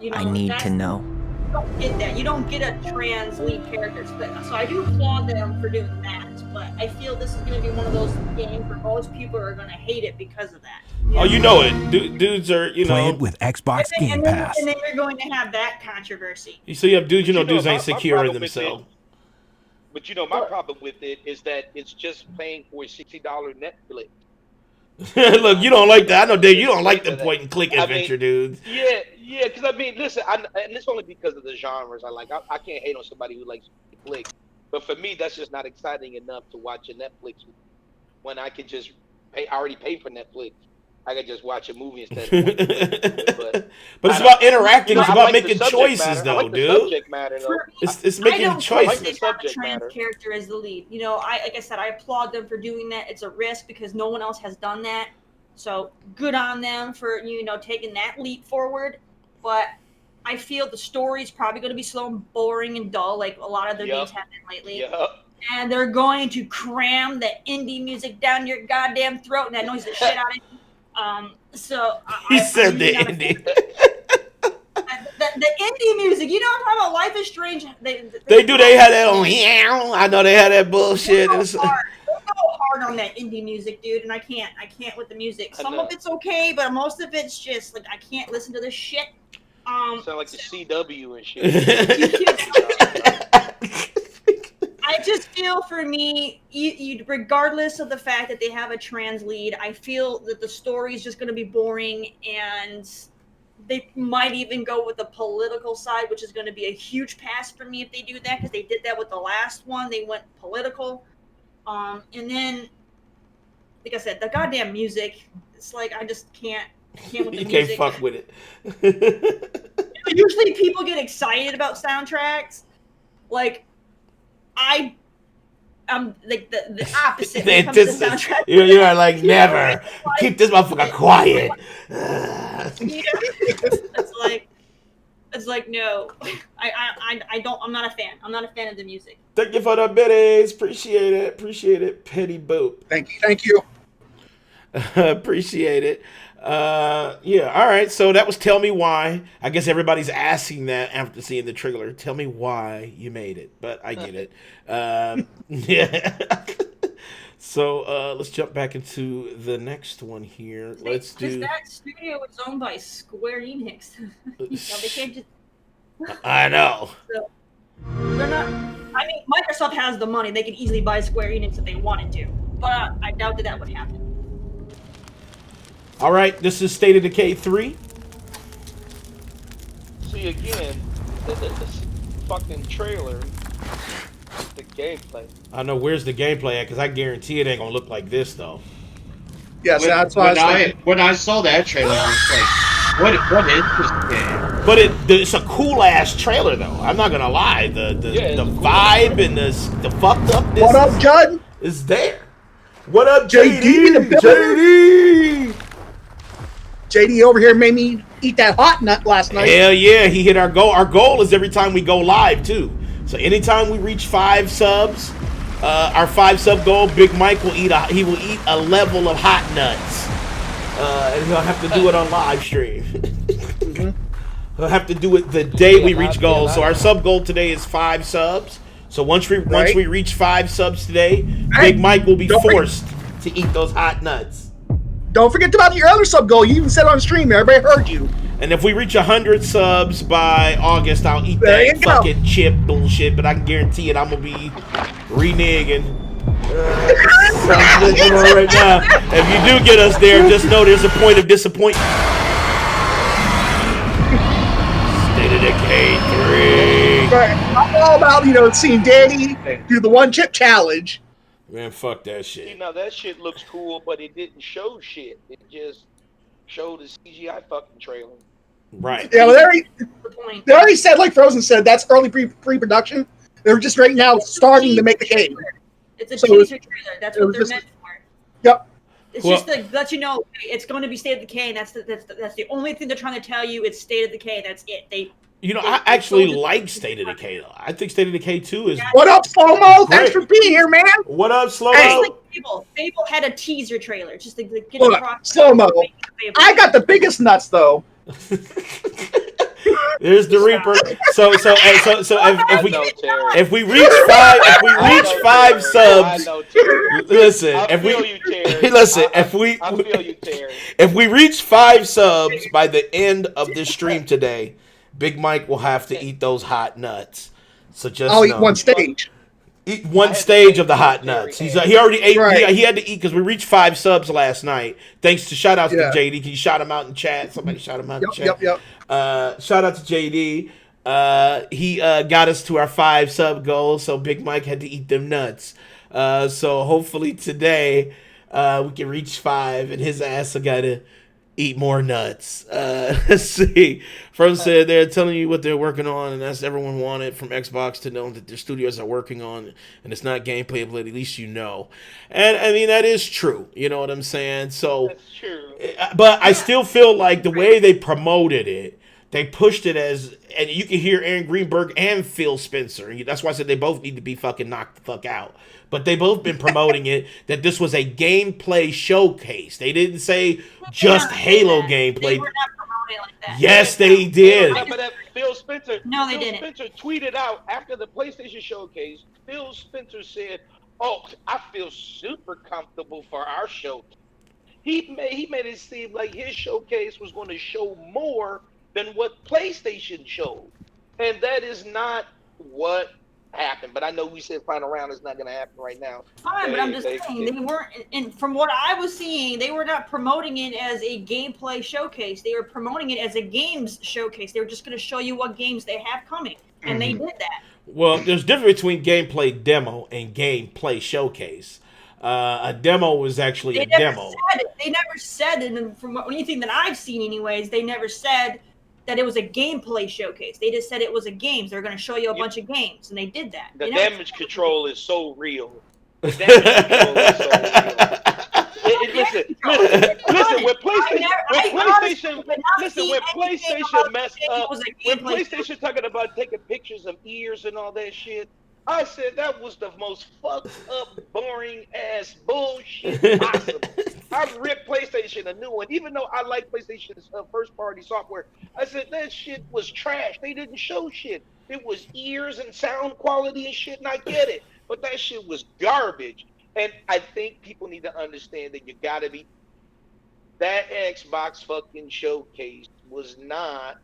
you know, I need that's- to know. You don't get that. You don't get a trans lead character. So I do applaud them for doing that. But I feel this is going to be one of those games where most people are going to hate it because of that. Oh, you know it. Dudes are, you Play know. it with Xbox Game And then Pass. you're going to have that controversy. So you have dudes, you know, dudes my ain't secure in problem with themselves. But you know, my problem with it is that it's just paying for a $60 Netflix. Look, you don't like that. I know, Dave, you don't like the point and click I mean, adventure, dudes. Yeah, because I mean, listen, and it's only because of the genres I like. I can't hate on somebody who likes click, but for me, that's just not exciting enough to watch a Netflix when I could just pay. I already pay for Netflix. I could just watch a movie instead of watching it. But it's about interacting. It's I about like the making subject choices, matter. I though, like the dude. subject matter, though. It's I making don't choices. think they have a trans character as the lead. You know, like I said, I applaud them for doing that. It's a risk because no one else has done that. So good on them for, you know, taking that leap forward. But I feel the story's probably going to be slow and boring and dull, like a lot of their games have been lately. And they're going to cram the indie music down your goddamn throat, and that annoys the shit out of you. He said the indie. The indie music, you know what I'm talking about? Life is Strange. They do. They had that on. I know they had that bullshit. They go hard on that indie music, dude, and I can't with the music. Some of it's okay, but most of it's just like I can't listen to this shit. Sound like the CW and shit. I just feel for me, you regardless of the fact that they have a trans lead, I feel that the story is just going to be boring, and they might even go with the political side, which is going to be a huge pass for me if they do that, because they did that with the last one. They went political. And then, like I said, the goddamn music, it's like I just can't with the You music. can't fuck with it. Usually people get excited about soundtracks. Like, I'm like the opposite when it comes to soundtracks. You're like, never. Keep this motherfucker quiet. It's like no. I don't. I'm not a fan. I'm not a fan of the music. Thank you for the biddies. Appreciate it. Petty boop. Thank you. Appreciate it. Yeah, all right. So that was Tell Me Why. I guess everybody's asking that after seeing the trailer. Tell me why you made it, but I get it. Yeah. So let's jump back into the next one here. Let's do. Because that studio is owned by Square Enix. They can't just. I know. So, they're not. I mean, Microsoft has the money; they could easily buy Square Enix if they wanted to. But I doubt that would happen. All right, this is State of Decay 3. See again, the fucking trailer, the gameplay. I know where's the gameplay at, because I guarantee it ain't gonna look like this though. Yes, that's why when I saw that trailer, I was like, "What is this game?" But it's a cool ass trailer though. I'm not gonna lie. The vibe and the fucked upness. What up, Judd? Is there? What up, JD? The JD. JD over here made me eat that hot nut last night. Hell yeah, he hit our goal. Our goal is every time we go live too. So anytime we reach 5 subs, our 5 sub goal, Big Mike will eat a level of hot nuts, and he'll have to do it on live stream. He'll have to do it the day we reach goal. So our sub goal today is 5 subs. So once we reach 5 subs today, Big Mike will be forced to eat those hot nuts. Don't forget about your other sub goal. You even said on stream. Everybody heard you. And if we reach 100 subs by August, I'll eat that fucking chip bullshit. But I can guarantee it, I'm gonna be reneging. Right now. If you do get us there, just know there's a point of disappointment. State of Decay 3. Right. I'm all about seeing Danny do the 1 chip challenge. Man, fuck that shit. See, now that shit looks cool, but it didn't show shit. It just showed the CGI fucking trailer. Right. Yeah, well, The point. they already said, like Frozen said, that's early pre-production. They're just right now starting to make the game. It's a So teaser trailer. That's it what was they're just- meant for. Yep. It's Well- just to let you know it's going to be State of Decay, and that's the only thing they're trying to tell you. It's State of Decay. That's it. I actually like State of Decay though. I think State of Decay 2 is. What up, Slow-Mo? Thanks Great. for being here, man. What up, Slow Hey. Just Mo? like Fable. Fable had a teaser trailer just to get Look, across. Slow-Mo. I got the biggest nuts though. There's the Reaper. So if we reach five I subs, know, Terry. listen. I If feel we you, Terry. listen, I feel you, Terry. if we reach 5 subs by the end of this stream today, Big Mike will have to eat those hot nuts. So just I'll know. eat one stage. Eat one stage of the hot nuts. He already ate. Right. He had to eat because we reached 5 subs last night. Thanks to shout outs Yeah. to JD. Can you shout him out in chat? Somebody shout him out in chat. Yep. Shout out to JD. He got us to our 5 sub goal, so Big Mike had to eat them nuts. So hopefully today we can reach 5, and his ass will gotta eat more nuts. Let's see. First said they're telling you what they're working on, and that's everyone wanted from Xbox to know that their studios are working on, and it's not gameplay, but at least you know. And I mean that is true. You know what I'm saying? So, That's true. but I still feel like the way they promoted it, they pushed it as, and you can hear Aaron Greenberg and Phil Spencer. That's why I said they both need to be fucking knocked the fuck out. But they both been promoting it that this was a gameplay showcase. They didn't say just Halo They gameplay. were not promoting it like that. Yes, they did. Remember that Phil Spencer? No, they Phil didn't. Spencer tweeted out after the PlayStation showcase. Phil Spencer said, "Oh, I feel super comfortable for our show." He made it seem like his showcase was going to show more than what PlayStation showed, and that is not what happened. But I know we said final round is not going to happen right now. Fine, but I'm just saying they weren't. And from what I was seeing, they were not promoting it as a gameplay showcase. They were promoting it as a games showcase. They were just going to show you what games they have coming, and they did that. Well, there's a difference between gameplay demo and gameplay showcase. A demo was actually They a never demo. said it. They never said it, and from anything that I've seen, anyways, they never said that it was a gameplay showcase. They just said it was a games. They're going to show you a bunch of games, and they did that. The They never damage control is so real. The damage control is so real. Listen. When PlayStation messed up, when PlayStation talking about taking pictures of ears and all that shit, I said that was the most fucked up, boring ass bullshit possible. I ripped PlayStation a new one, even though I like PlayStation's first party software. I said that shit was trash. They didn't show shit. It was ears and sound quality and shit, and I get it, but that shit was garbage. And I think people need to understand that you gotta be. That Xbox fucking showcase was not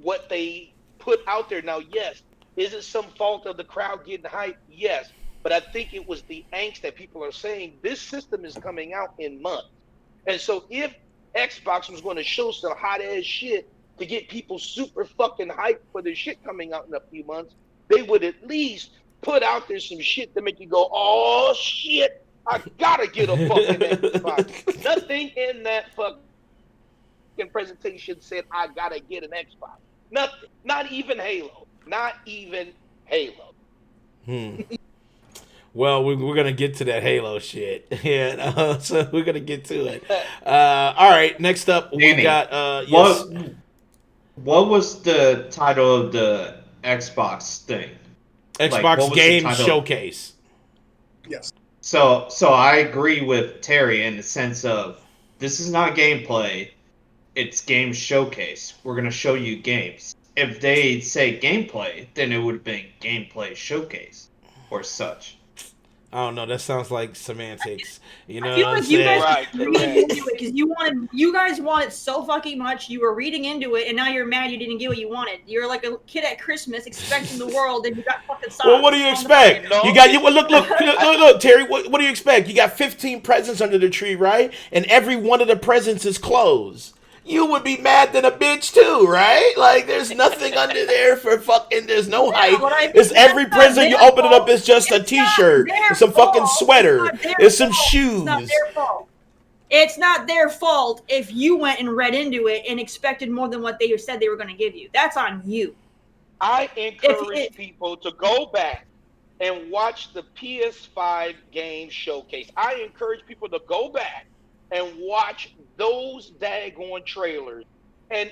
what they put out there. Now, yes. Is it some fault of the crowd getting hyped? Yes. But I think it was the angst that people are saying. This system is coming out in months. And so if Xbox was going to show some hot ass shit to get people super fucking hyped for their shit coming out in a few months, they would at least put out there some shit to make you go, oh shit, I gotta get a fucking Xbox. Nothing in that fucking presentation said I gotta get an Xbox. Nothing. Not even Halo. Not even Halo. Well, we're going to get to that Halo shit. Yeah, so we're going to get to it. All right, next up, we got... yes. What was the title of the Xbox thing? Xbox Game Showcase. Yes. So I agree with Terry in the sense of this is not gameplay, it's game showcase. We're going to show you games. If they say gameplay, then it would have been gameplay showcase or such. I don't know. That sounds like semantics. You know I feel what I'm like you saying? guys were reading into it because you guys wanted so fucking much. You were reading into it, and now you're mad you didn't get what you wanted. You're like a kid at Christmas expecting the world, and you got fucking socks. Well, what do you expect? No. Look, Terry. What do you expect? You got 15 presents under the tree, right? And every one of the presents is closed. You would be mad than a bitch too, right? Like, there's nothing under there for fucking. There's no hype. It's every present you open it up. It's just a T-shirt, it's some fucking sweater, it's some shoes. It's not their fault. It's not their fault if you went and read into it and expected more than what they said they were going to give you. That's on you. I encourage people to go back and watch the PS5 game showcase. I encourage people to go back and watch those daggone trailers. And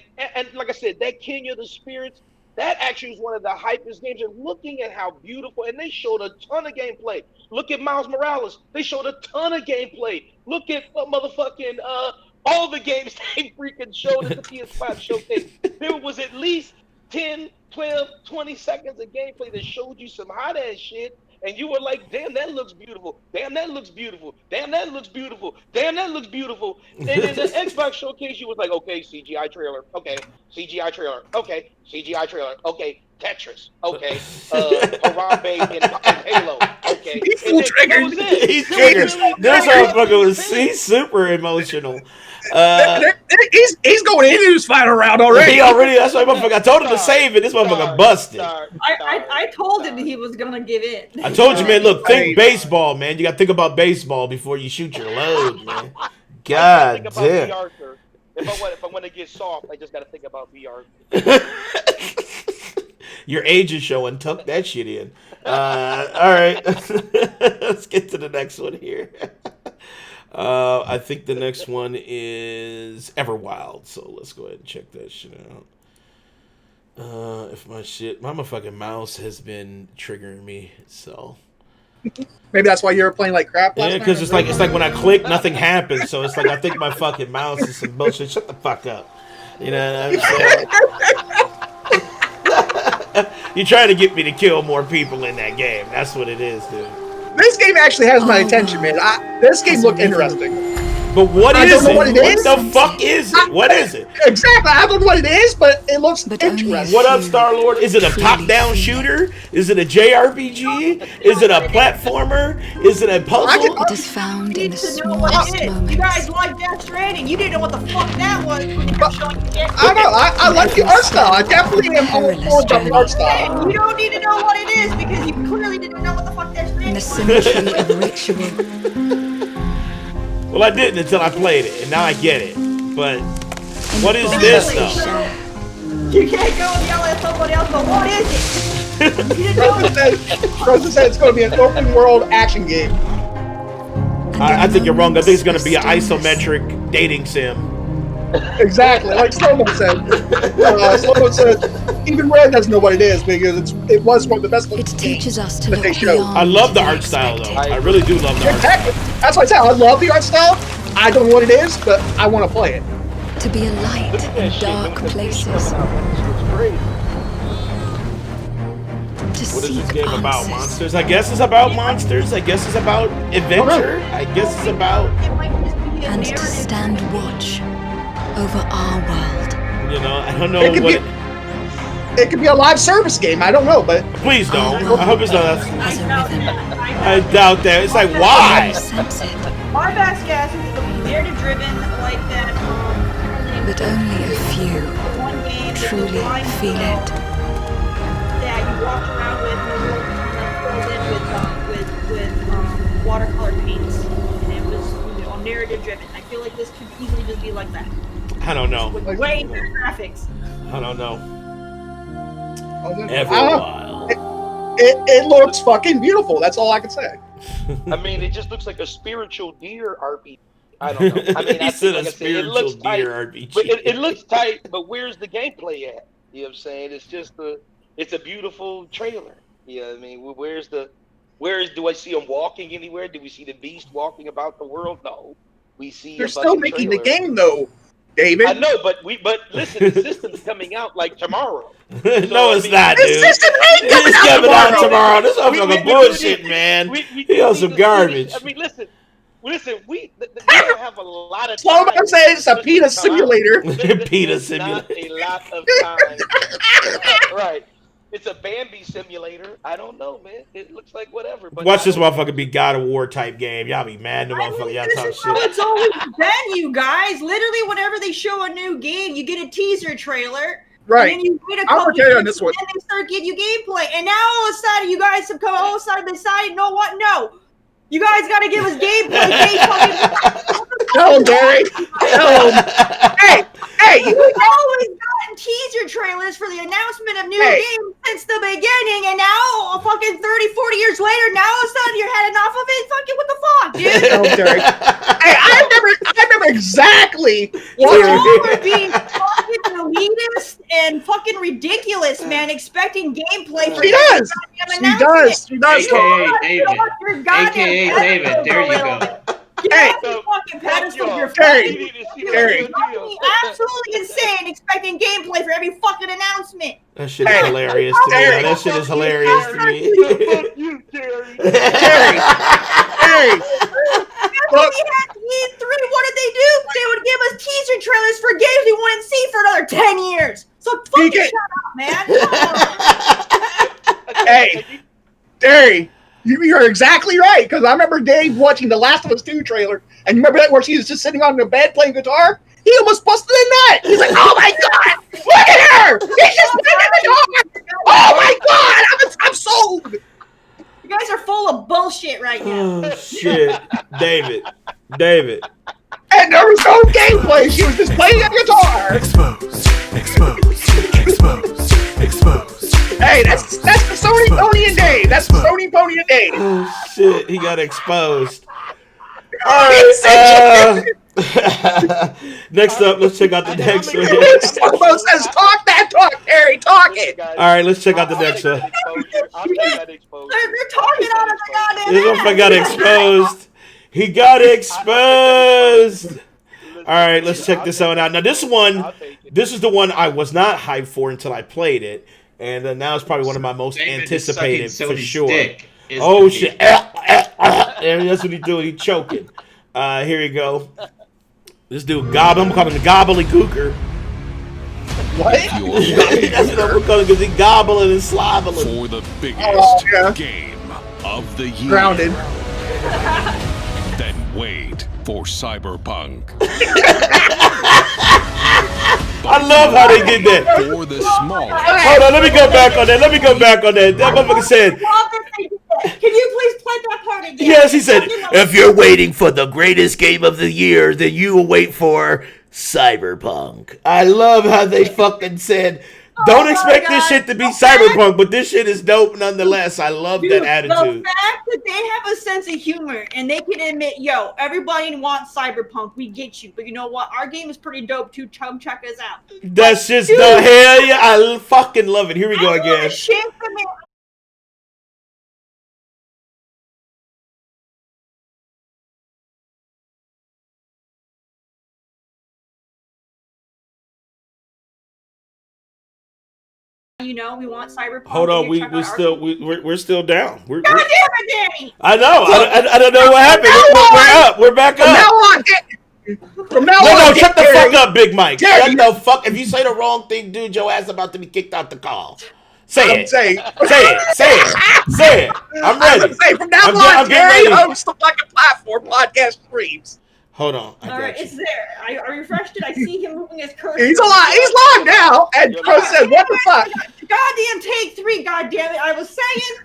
like I said, that King of the Spirits, that actually is one of the hypest games. And looking at how beautiful, and they showed a ton of gameplay. Look at Miles Morales. They showed a ton of gameplay. Look at motherfucking all the games they freaking showed at the PS5 showcase. There was at least 10, 12, 20 seconds of gameplay that showed you some hot ass shit, and you were like, damn, that looks beautiful. Damn, that looks beautiful. Damn, that looks beautiful. Damn, that looks beautiful. And in the Xbox showcase, you was like, okay, CGI trailer. Okay, CGI trailer. Okay, CGI trailer. Okay, Tetris. Okay, Harambe and Halo. Okay. He's triggered. He's triggered. This motherfucker he's super emotional. He's going into his final round already. That's why motherfucker. I told him to save it. This motherfucker busted. I told him he was gonna give in. I told you, man. Look, think baseball, man. You got to think about baseball before you shoot your load, man. God damn. If I want to get soft, I just got to think about VR. Your age is showing. Tuck that shit in. All right. Let's get to the next one here. I think the next one is Everwild. So let's go ahead and check that shit out. If my motherfucking mouse has been triggering me, so. Maybe that's why you were playing like crap last night. Yeah, because it's like when I click, nothing happens. So it's like I think my fucking mouse is some bullshit. Shut the fuck up. You know what I'm saying? You're trying to get me to kill more people in that game. That's what it is, dude. This game actually has my attention, man. This game looked interesting. But what is it? I don't know what it is. What the fuck is it? What is it? Exactly. I don't know what it is, but it looks interesting. What up, Star-Lord? Is it a top-down shooter? Is it a JRPG? Is it a platformer? Is it a puzzle? It is found in the smallest moments. You guys like Death Stranding. You didn't know what the fuck that was when they kept showing you it. I know. I like the art style. I definitely am all for the art style. You don't need to know what it is because you clearly didn't know what the fuck Death Stranding was. In the symmetry of ritual. Well, I didn't until I played it, and now I get it. But what is this, though? You can't go and yell at somebody else, but what is it? Frozen said it's going to be an open world action game. I think you're wrong. I think it's going to be an isometric dating sim. Exactly, like Slomo said. Slomo said even Red doesn't know what it is because it was one of the best It teaches us to look beyond. I love the art style, though. I really do love the art style. That's what I said. I love the art style. I don't know what it is, but I want to play it. To be a light in dark places. What is this game about? Monsters? I guess it's about monsters. I guess it's about adventure. I guess it's about... And to stand watch over our world. You know, I don't know it could be a live service game. I don't know, but please don't. I hope it's not. I doubt that. It's like, why? My best guess is it'll be narrative driven like that. But only a few truly feel it. Yeah, you walk around with watercolor paints, and it was narrative driven. I feel like this could easily just be like that. I don't know. With way better graphics. I don't know. It looks fucking beautiful. That's all I can say. I mean, it just looks like a spiritual deer RPG. I don't know. I mean, it looks tight. RPG. But it looks tight, but where's the gameplay at? You know what I'm saying? It's just it's a beautiful trailer. You know what I mean? Do I see them walking anywhere? Do we see the beast walking about the world? No. We see. They're still making the game though, David. I know, but listen, the system's coming out like tomorrow. No, it's not, dude. It's coming out tomorrow. This motherfucker bullshit, man. He on some garbage. I mean, listen, we don't have a lot of time. I'm saying it's a PETA simulator. PETA simulator. Not a lot of time. Right. It's a Bambi simulator. I don't know, man. It looks like whatever. But watch this motherfucker be God of War type game. Y'all be mad, the motherfucker. Y'all talk shit. It's always been, you guys. Literally, whenever they show a new game, you get a teaser trailer. Right. And then you wait a couple of years, on this one. and they start giving you gameplay. And now all of a sudden, you guys have come all of a sudden decided, you know what? No. You guys got to give us gameplay based on what the Tell him, Gary. Tell him. Hey, We've always gotten teaser trailers for the announcement of new games since the beginning, and now fucking 30, 40 years later, now all of a sudden you're heading off of it. Fucking what the fuck, dude? Tell him, Gary. Hey, I remember exactly what you're being fucking elitist and fucking ridiculous, man. Expecting gameplay for She does. She does. AKA David. There you go. Get off the fucking pedestal. You're fucking absolutely insane expecting gameplay for every fucking announcement. That shit is hilarious to me. That shit is hilarious to me. Gary. When we had E3, what did they do? They would give us teaser trailers for games we wouldn't see for another 10 years. So fucking shut up, man. Hey, Gary. You're exactly right, because I remember Dave watching the Last of Us 2 trailer, and you remember that where she was just sitting on the bed playing guitar? He almost busted a nut. He's like, oh my God, look at her! He's just playing the guitar! Oh my God, I'm sold! You guys are full of bullshit right now. Oh, shit. David. And there was no gameplay, she was just playing the guitar! Exposed. Hey, that's the Sony Pony and Dave. That's the Sony Pony and Dave. Oh, shit. He got exposed. All right. Next up, let's check out the next one. Someone says, talk that talk, Harry. Talk it. All right, let's check out the next one. They're talking out of the goddamn This one got exposed. He got exposed. All right, let's check this one out. Now, this is the one I was not hyped for until I played it. And now it's probably one of my most anticipated for sure. Oh, shit. And that's what he's doing. He's choking. Here you go. This dude, I'm calling him Gobbledygooker. What? That's what I'm calling him, because he's gobbling and slobbling. For the biggest game of the year. Grounded. Then wait for Cyberpunk. I love how they did that. For the small. Hold on, let me go back on that. That motherfucker said. Can you please play that part again? Yes, he said, if you're waiting for the greatest game of the year, then you will wait for Cyberpunk. I love how they fucking said, don't expect this shit to be Cyberpunk, but this shit is dope nonetheless. I love that attitude. The fact that they have a sense of humor and they can admit, yo, everybody wants Cyberpunk. We get you. But you know what? Our game is pretty dope too. Come check us out. That's just the hell yeah. I fucking love it. Here we go again. You know, we want Cyberpunk. Hold on, we're still down. God damn it, Danny! I know. I don't know what happened. We're up. We're back up. From now on. No, shut the fuck up, Big Mike. Shut the fuck. If you say the wrong thing, dude, your ass about to be kicked out the call. Say it. Say it. I'm ready. From now on, Gary hosts the fucking platform podcast streams. Hold on. All right, it's there. I refreshed it. I see him moving his cursor. He's alive. He's live now. And Chris said, "What the fuck?" Goddamn take 3. Goddamn it! I was saying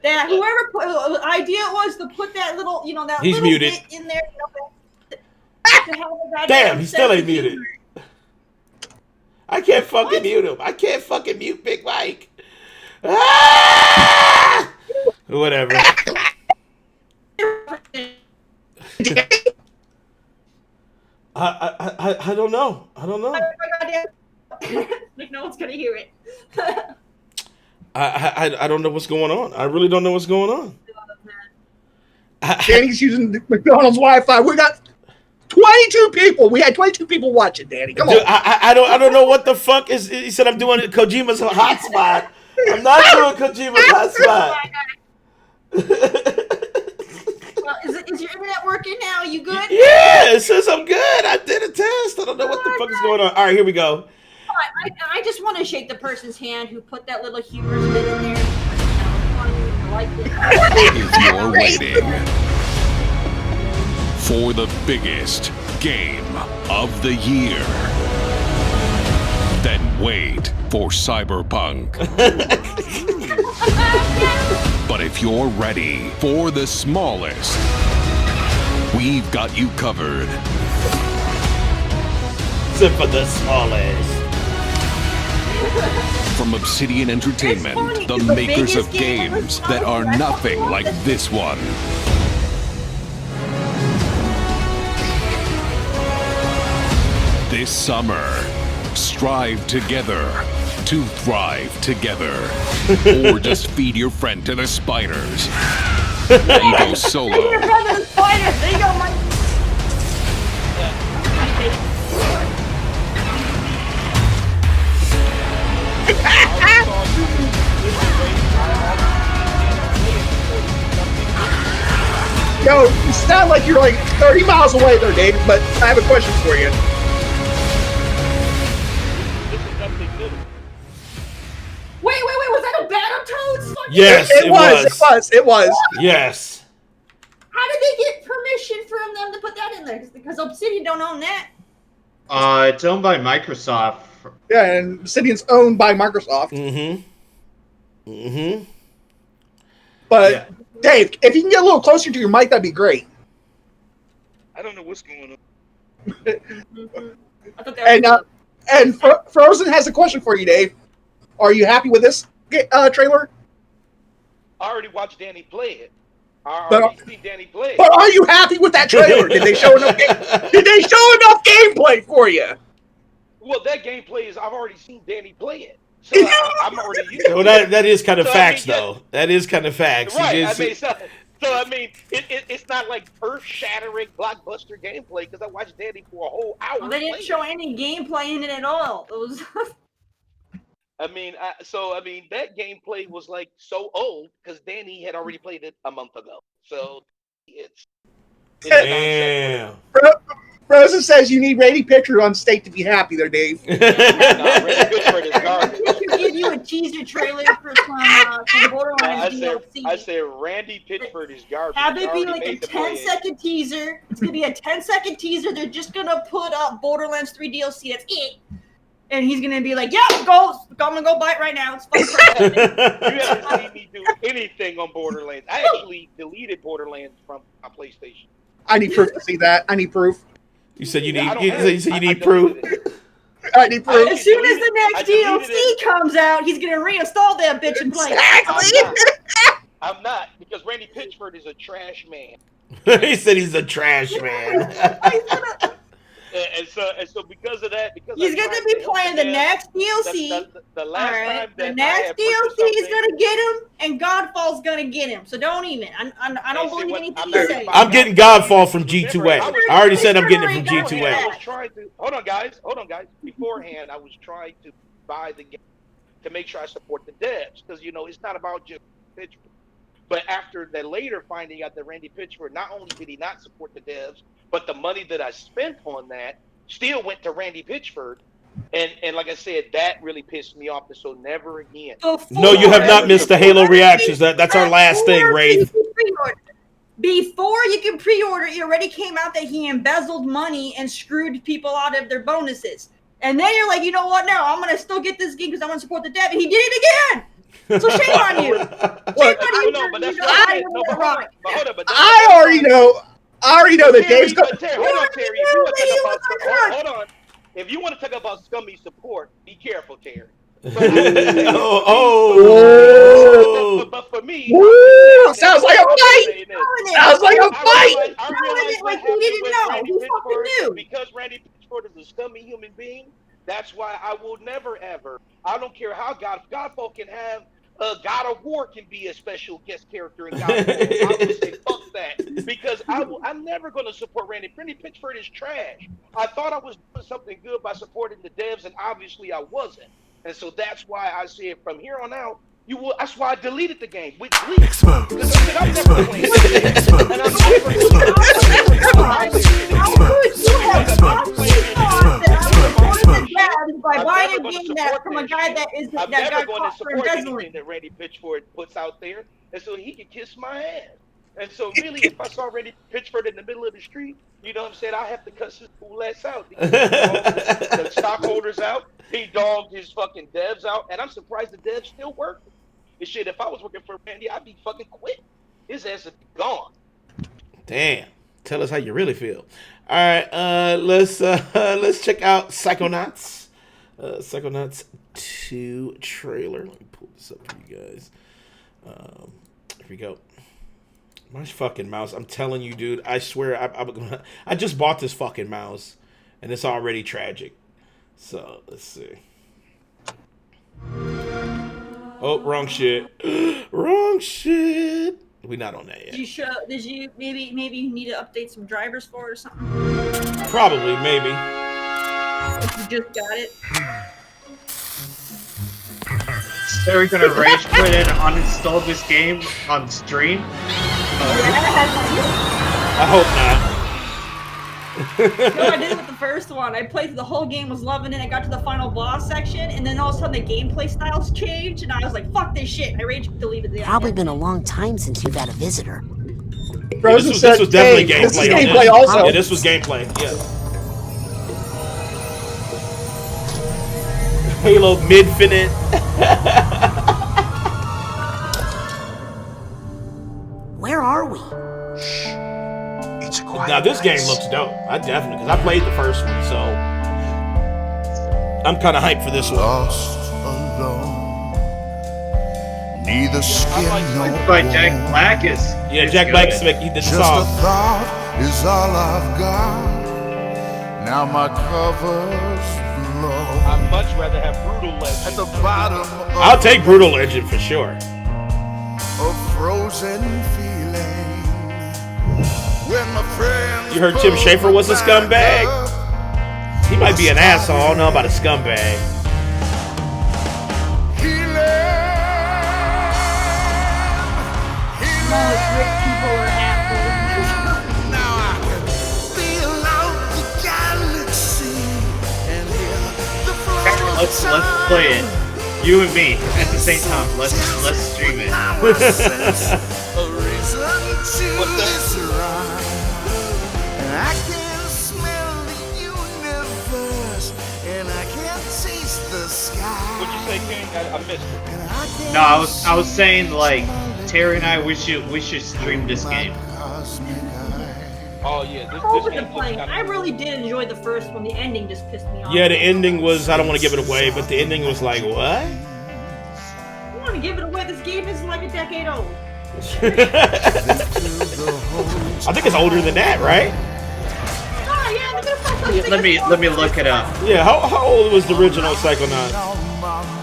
that whoever the idea was to put that little, that he's little muted. bit in there. Damn, he still ain't muted. I can't fucking mute him. I can't fucking mute Big Mike. Ah! Whatever. I don't know. Like no one's gonna hear it. I don't know what's going on. I really don't know what's going on. Danny's using McDonald's Wi-Fi. We got 22 people. We had 22 people watching, Danny. Come on. I don't know what the fuck is. He said I'm doing Kojima's hotspot. I'm not doing Kojima's hotspot. Well, is your internet working now? You good? Yeah, it says I'm good. I did a test. I don't know what the fuck is going on. All right, here we go. I just want to shake the person's hand who put that little humorous bit in there. I like it. If you're waiting for the biggest game of the year, then wait for Cyberpunk. But if you're ready for the smallest, we've got you covered. Except for the smallest. From Obsidian Entertainment, funny, the 'cause the makers of biggest game of games the that are time, nothing like this one. This summer, strive together to thrive together. Or just feed your friend to the spiders. And go solo. Your brother's spider. There you go, Mike. Yo, you sound like you're like 30 miles away there, Dave, but I have a question for you. Wait, was that a Battletoads? Fucking- Yes, It was. Yes. How did they get permission from them to put that in there? Because Obsidian don't own that. It's owned by Microsoft. Yeah, and Obsidian's owned by Microsoft. But, Yeah. Dave, if you can get a little closer to your mic, that'd be great. I don't know what's going on. I thought that was And Frozen has a question for you, Dave. Are you happy with this trailer? I already watched Danny play it. I But- already seen Danny play it. But are you happy with that trailer? Did they show enough? Did they show enough gameplay for you? Well, that gameplay is I've already seen Danny play it. So I'm already used to Well, it. that is kind of So, I facts, mean, yeah. though. That is kind of facts. Right. You I just- mean, so I mean, it's not like earth-shattering blockbuster gameplay because I watched Danny for a whole hour. Well, they didn't playing show it. any gameplay in it at all. It was I mean, that gameplay was like so old because Danny had already played it a month ago. So it's Damn. Frozen says you need Randy Pitchford on state to be happy there, Dave. not really good for this garbage. we should give you a teaser trailer for some Borderlands DLC. I say Randy Pitchford is garbage. Have it I be already like a made the play. 10-second teaser. It's gonna be a 10-second teaser. They're just gonna put up Borderlands 3 DLC. That's it. And he's gonna be like, "Yeah, I'm gonna go buy it right now." It's fucking crazy. You haven't seen me do anything on Borderlands. I actually deleted Borderlands from my PlayStation. I need proof to see that. I need proof. You said you Yeah, I need. don't You have said you it. need I proof. deleted it. I need proof. As soon as the next I deleted DLC comes out, he's gonna reinstall that bitch and play. I'm not because Randy Pitchford is a trash man. He said he's a trash man. And so because of that, because He's I gonna tried be to help playing the them, next DLC. the last All right, time the that I next had purchased DLC is something- gonna get him, and Godfall's gonna get him. So don't even. I don't Hey, see, believe what- anything I'm you not- say. I'm getting Godfall from G2A. Remember, I already said I'm getting it from Go I G2A. was trying to hold on, guys. Beforehand, I was trying to buy the game to make sure I support the devs because it's not about just Pitchford. But after that, later finding out that Randy Pitchford not only did he not support the devs, but the money that I spent on that still went to Randy Pitchford, and like I said, that really pissed me off. So never again. No, you have not missed the Halo reactions. That's our last thing, Wraith. Before you can pre-order, it already came out that he embezzled money and screwed people out of their bonuses. And then you're like, you know what? No, I'm gonna still get this game because I want to support the dev. And he did it again. So shame on you. Shame on you. No, but that's for- what I you said. know, No, but hold on, but hold on, but I already know. I already know that Dave's Terry, got. but Terry, hold on, Terry. If you want to talk about, hold on. If you want to talk about scummy support, be careful, Terry. But for me, Woo! Sounds like a fight. Sounds like a fight. I realized what Like he happened didn't with know. Randy He fucking Pitchford, knew. because Randy Pitchford is a scummy human being. That's why I will never ever. I don't care how Godfall can have. God of War can be a special guest character in God of War. I would say fuck that because I'm never going to support Randy. Randy Pitchford is trash. I thought I was doing something good by supporting the devs, and obviously I wasn't. And so that's why I said from here on out, you will. That's why I deleted the game with Glee. Because I said I'm never playing this game, and I'm never going to. How could you have possibly thought that I would support the devs by buying a game that from a guy that I'm got never going to caught for support embezzling? anything that Randy Pitchford puts out there, and so he can kiss my ass. And so really, if I saw Randy Pitchford in the middle of the street, you know what I'm saying, I have to cuss his fool ass out. He dogged the stockholders out. He dogged his fucking devs out, and I'm surprised the devs still work. And shit, if I was working for Randy, I'd be fucking quit. His ass would be gone. Damn. Tell us how you really feel. All right, let's check out Psychonauts. Psychonauts 2 trailer. Let me pull this up for you guys. Here we go. My fucking mouse. I'm telling you, dude. I swear, I just bought this fucking mouse, and it's already tragic. So let's see. Oh, wrong shit. Wrong shit. We not on that yet. Did you maybe you need to update some drivers for it or something? Probably, maybe. If you just got it. So we're gonna rage quit and uninstall this game on stream? I hope not. No, I did it with the first one. I played through the whole game, was loving it. I got to the final boss section, and then all of a sudden the gameplay styles changed, and I was like, "Fuck this shit!" I rage deleted the. Probably been a long time since you've had a visitor. This was definitely gameplay. This is gameplay also. Yeah, this was gameplay. Yeah. Halo Midfinite. Where are we? Now this game looks dope. I definitely, because I played the first one, so I'm kind of hyped for this one. Lost alone, neither skin nor By Jack Black is Jack Black he did the just song. a thought is all I've got. Now my covers blow. I'd much rather have Brutal Legend. At the bottom of I'll take Brutal Legend for sure. a frozen feeling. When my friends You heard Tim Schafer was a scumbag? He might be an asshole. I don't know about a scumbag. Most rich people are assholes. Now I can feel out the galaxy and hear the flow. let's play it. You and me at the same time. Let's stream it. A reason to this rhyme. And I can smell the universe, and I can taste the sky. What'd you say, King? I missed it. And I can No, I was saying like Terry and I we should stream this game. Oh yeah, this Open game to playing. looks I really did enjoy the first one. The ending just pissed me off. Yeah, the ending was, I don't want to give it away, but the ending was like, what? I want to give it away. This game is like a decade old. I think it's older than that, right? Oh yeah, look at the Let me look it up. Yeah, how old was the original Psychonauts?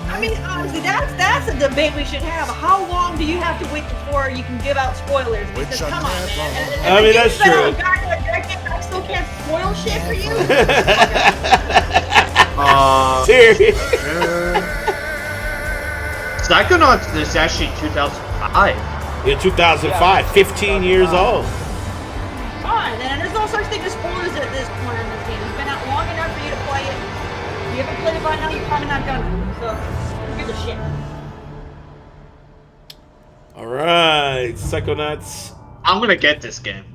I mean, honestly, that's a debate we should have. How long do you have to wait before you can give out spoilers? Because come on, man. I mean, that's true. I still can't spoil shit for you. Terry. Psychonauts is actually 2005. Yeah, 2005, 15 years old. Fine, then there's no such thing as spoilers at this point in this game. It's been out long enough for you to play it. If you haven't played it by now, you're probably not done. So, who gives a shit? All right, Psychonauts. I'm gonna get this game.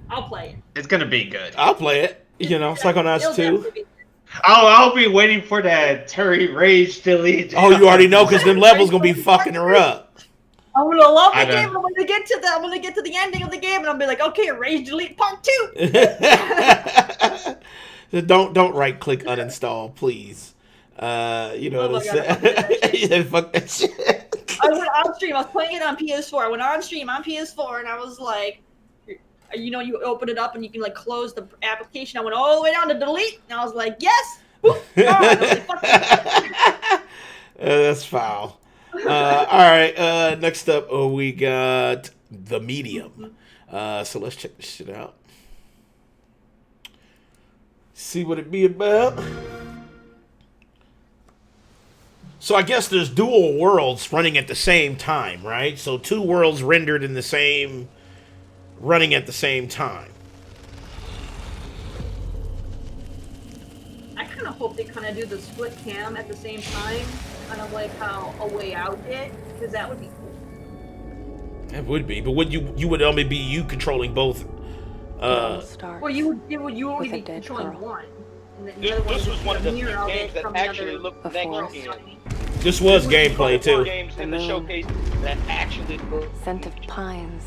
I'll play it. It's gonna be good. I'll play it. You know, Psychonauts It'll 2. definitely be- I'll be waiting for that Terry Rage delete. Oh, you already know, because them levels gonna be fucking erupt. I'm gonna love the I know. game. I'm gonna get to the ending of the game, and I'll be like, okay, rage delete part 2. Don't right click uninstall, please. You know what I'm saying? Yeah, fuck that shit. I went on stream. I was playing it on PS4. I went on stream on PS4, and I was like, you know, you open it up and you can like close the application. I went all the way down to delete, and I was like, yes. Boop, gone. I was like, fuck that. That's foul. All right. Next up, we got The Medium. So let's check this shit out. See what it be about. So I guess there's dual worlds running at the same time, right? So 2 worlds rendered in the same, running at the same time. I kind of hope they kind of do the split cam at the same time, kind of like how A Way Out did, because that would be cool. That would be, but would you would only be you controlling both? Well, you would only be controlling one. And then the other This was one of the few mirror of games it that from the actually other- looked next gen. This was gameplay too. Games in the showcase that actually looked Scent of pines.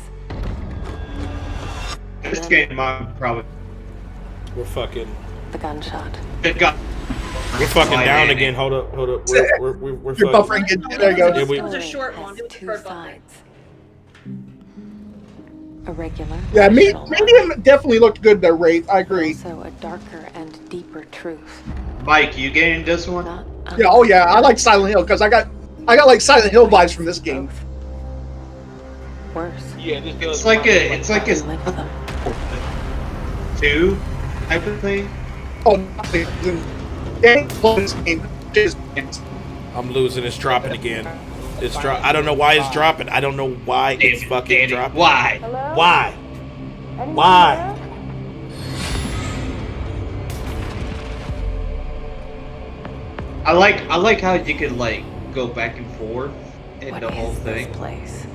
this game, I'm probably. We're fucking. The gunshot. It got. We're fucking Why, down Danny? again. Hold up. We're You're fucking. buffering again. There you go. Yeah, we- It was a short one. It was Two a short one. sides. A regular. Yeah, rational medium definitely looked good there, Wraith. I agree. Also a darker and deeper truth. Mike, you getting this one? Not Yeah, oh yeah, I like Silent Hill because I got like Silent Hill vibes from this game. Worse. Yeah, this does. It's like a, it's like a Live with them. 2 type of thing. Oh, Danny played this game. Just- I'm losing. It's dropping again. It's drop. I don't know why it's dropping. I don't know why it's fucking Danny, dropping. why? Why? Why? I like how you could like go back and forth in What the whole is this thing. place?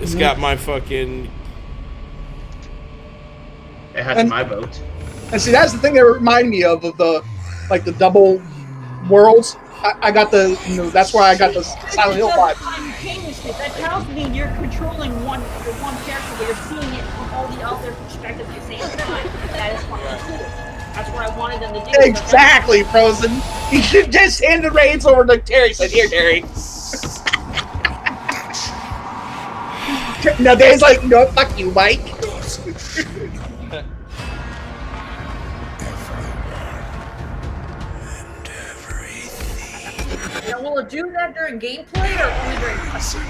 It's got my fucking. It has And- my vote. And see, that's the thing that reminded me of the like the double worlds. I got the, you know, that's where I got the Silent Hill vibe. Simultaneously, that tells me you're controlling one character, but you're seeing it from all the other perspectives at the same time. That is fucking cool. That's what I wanted them to do. Exactly, Frozen. He should just hand the reins over to Terry. Said, "Here, Terry." Now Dan's like, "No, fuck you, Mike." Now, will it do that during gameplay or only during cutscenes?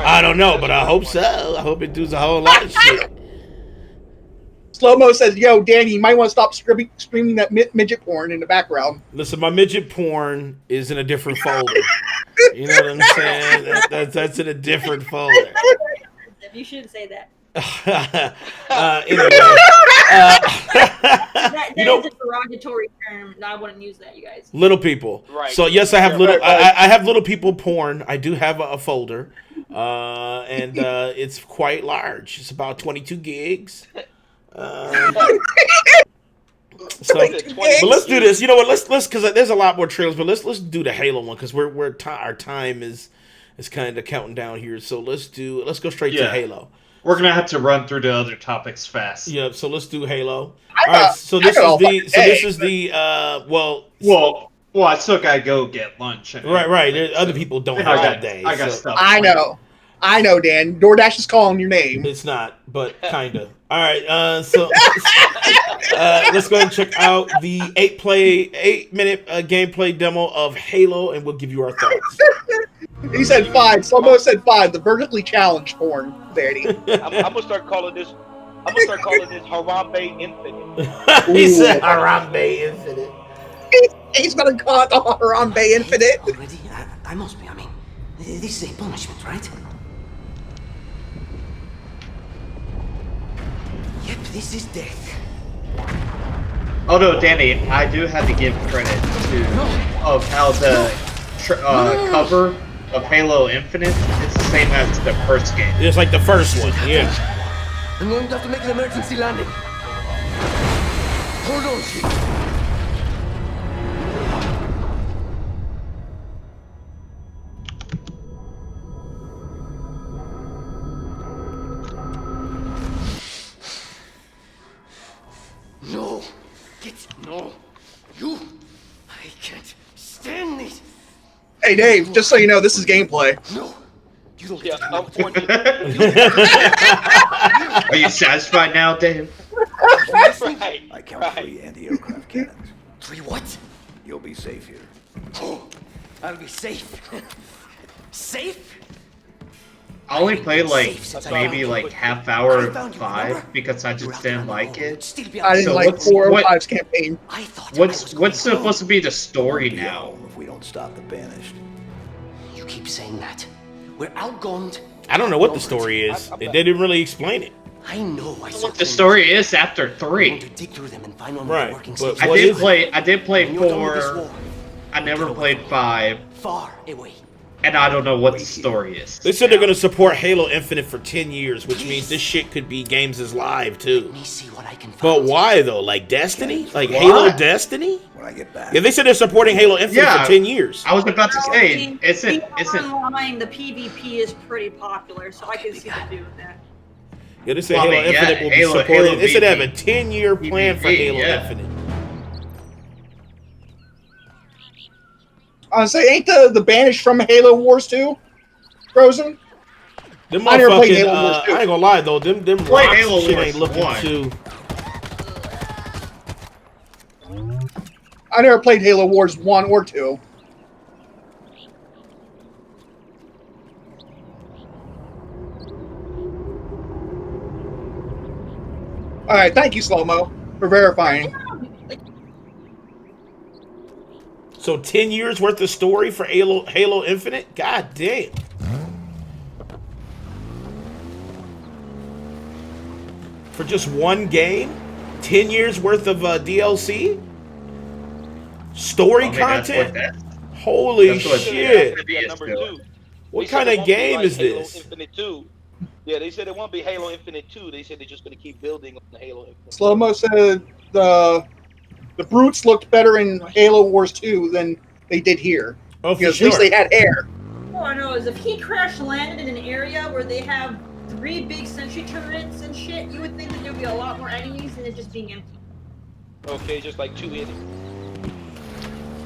I don't know, but I hope so. I hope it does a whole lot of shit. Slow Mo says, "Yo, Danny, you might want to stop screaming that midget porn in the background." Listen, my midget porn is in a different folder. You know what I'm saying? That's in a different folder. You shouldn't say that. Anyway, That you know, is a derogatory term. I wouldn't use that, you guys. little people. Right. So yes, I have Yeah, little. right. I have little people porn. I do have a folder, and it's quite large. It's about 22 gigs. So, but let's do this. You know what? Let's because there's a lot more trailers, but let's do the Halo one because our time is kind of counting down here. So let's go straight to Yeah. Halo. We're gonna have to run through the other topics fast. Yeah. So let's do Halo. I All right. got- So I this got all is the fucking so this day. is the well. Well, I still gotta go get lunch. And Right. everything, Other so- people don't I have got, that day. I got so stuff. I know, Dan. DoorDash is calling your name. It's not, but kinda. All right. So let's go ahead and check out the 8-minute gameplay demo of Halo, and we'll give you our thoughts. He said 5. Slow Mo said 5. The vertically challenged porn, Danny. I'm gonna start calling this. I'm gonna start calling this Harambe Infinite. He said Harambe Infinite. He's gonna call it the Harambe Infinite. Already? I must be. I mean, this is a punishment, right? Yep, this is death. Although, Danny, I do have to give credit to of how the cover of Halo Infinite is the same as the first game. It's like the first one, yeah. I'm going to have to make an emergency landing. Hold on, Chief. No. No. You. I can't stand this. Hey, Dave, just so you know, this is gameplay. No. You don't Yeah, get to know Are you satisfied now, Dave? Right. I count Right. 3 anti-aircraft cannons. 3 what? You'll be safe here. Oh, I'll be safe. Safe? I only played like Safe since I maybe found like you. half hour I of found you, 5 remember? because I You're just out didn't there like alone. it. Still be I didn't So like what's- 405's campaign. I thought I was What's going supposed to be the story Be now? home if we don't stop the banished. You keep saying that. We're outgunned. I don't know what the story is. They didn't really explain it. I know. I saw The story is after 3. to dig through them and find one Right, with a working but system. what is it? I did play When you're done with this 4. war, I never played 5, far away. and I don't know what the story is. They said they're going to support Halo Infinite for 10 years, which means this shit could be Games' live too. Let me see what I can find. But why though? Like Destiny? Like Why? Halo Destiny? When I get back. Yeah, they said they're supporting Halo Infinite Yeah. for 10 years. I was about to say, The isn't online, the PvP is pretty popular, so I can see them doing that. Yeah, they say Well, I Halo mean, yeah, Infinite will be Halo- supported. Halo They said they have a VP. 10-year plan for Halo yeah. Infinite. I say, ain't the Banished from Halo Wars 2 Frozen? Them I never played motherfucking, Halo Wars 2. I ain't gonna lie though, them Played rocks Halo and shit Wars ain't looking 1. too. I never played Halo Wars 1 or 2. All right, thank you, Slow Mo, for verifying. So 10 years worth of story for Halo Infinite? God damn. For just one game? 10 years worth of DLC? Story content? Holy shit. What kind of game is this? Infinite 2. Yeah, they said it won't be Halo Infinite 2. They said they're just going to keep building on the Halo Infinite. Slow Mo said the brutes looked better in Halo Wars 2 than they did here. Oh, for because sure. at least they had hair. All I know is if he crash landed in an area where they have 3 big sentry turrets and shit, you would think that there'd be a lot more enemies than it just being empty. Okay, just like 2 enemies.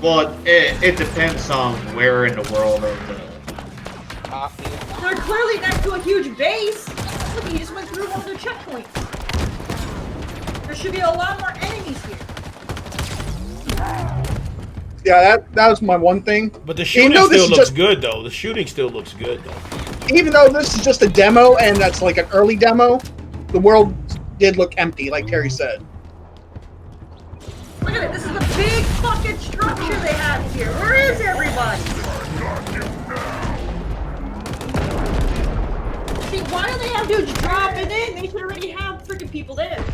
Well, it depends on where in the world of the. They're clearly next to a huge base. Look, he just went through one of their checkpoints. There should be a lot more enemies here. Yeah, that was my one thing. But the shooting still looks good, though. The shooting still looks good, though. Even though this is just a demo and that's like an early demo, the world did look empty, like Terry said. Look at it. This is a big fucking structure they have here. Where is everybody? See, why do they have dudes dropping in? They should already have freaking people there.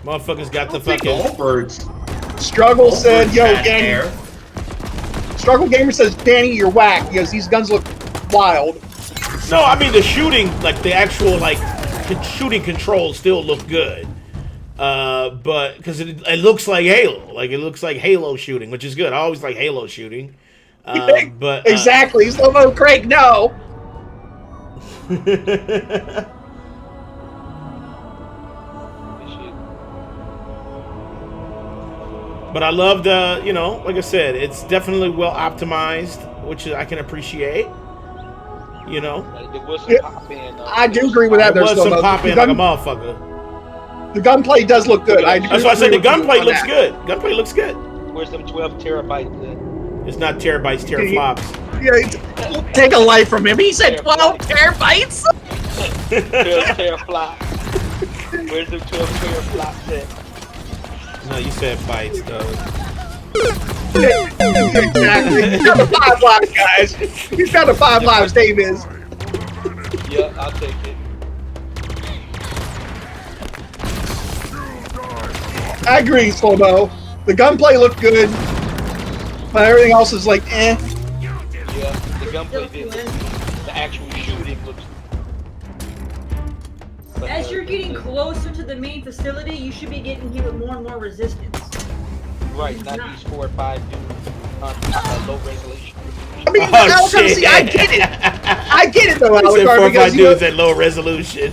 Motherfuckers got the fucking. Struggle said, yo, Danny. Struggle Gamer says, Danny, you're whack because these guns look wild. No, I mean the shooting, like the actual like shooting controls still look good. But because it looks like Halo, like it looks like Halo shooting, which is good. I always like Halo shooting. But exactly, Slow-Mo Craig, no. But I love the, you know, like I said, it's definitely well optimized, which I can appreciate. You know, I do agree with that. There was some Slow-Mo. pop in like a motherfucker. The gunplay does look good. That's why I said the gunplay looks good. Gunplay looks good. Where's them 12 terabytes then? It's not terabytes, teraflops. Yeah, take a light from him. He said 12 terabytes. 12 teraflops. Where's them 12 teraflops at? No, you said bytes, though. Exactly. He's got the 5 lives, guys. He's got the 5 lives, Dave is. Yeah, I'll take it. I agree, Slow-Mo. The gunplay looked good, but everything else is like, eh. Yeah, the gunplay did. The actual shooting looks. As you're getting closer to the main facility, you should be getting hit with more and more resistance. Right, not these 4 or 5 dudes on low resolution. I mean, Alucard, see, I get it. I get it, though, He said 4 Alucard, or 5 because, dudes at low resolution.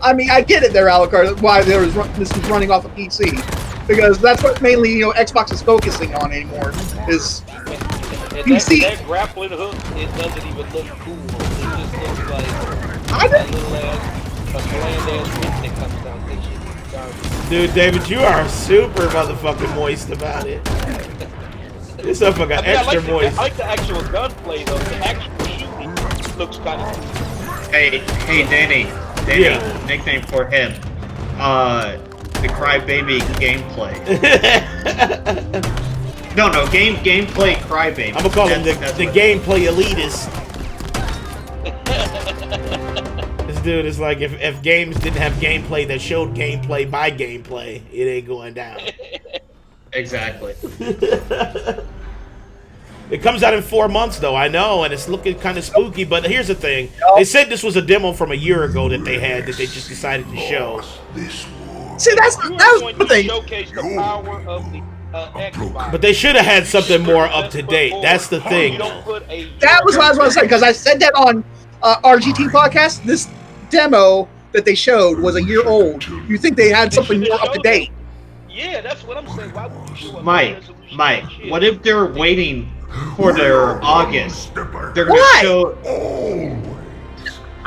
I mean, I get it there, Alucard, why this is running off a PC. Because that's what mainly, Xbox is focusing on anymore, is PC. That grappling hook, it doesn't even look cool. It just looks like a little ass, a bland ass whip that comes out. That shit is garbage. Dude, David, you are super motherfucking moist about it. This motherfucker got extra moist. I like the actual gunplay, though. The actual shooting looks kind of cool. Hey, Danny, Yeah. nickname for him. The Crybaby gameplay. no, gameplay Crybaby. I'm gonna call him the gameplay elitist. This dude is like, if games didn't have gameplay that showed gameplay by gameplay, it ain't going down. Exactly. It comes out in 4 months, though, I know, and it's looking kind of spooky, but here's the thing. They said this was a demo from a year ago that they had that they just decided to show. See, that was the thing. Showcase the power of the Xbox. But they should have had something more up to date. That's the thing. That was what I was going to say, because I said that on RGT podcast, this demo that they showed was a year old. You think they had something more up to date? Yeah, that's what I'm saying. Why would you show a Mike, resolution? what if they're waiting for their August? They're gonna Why? show.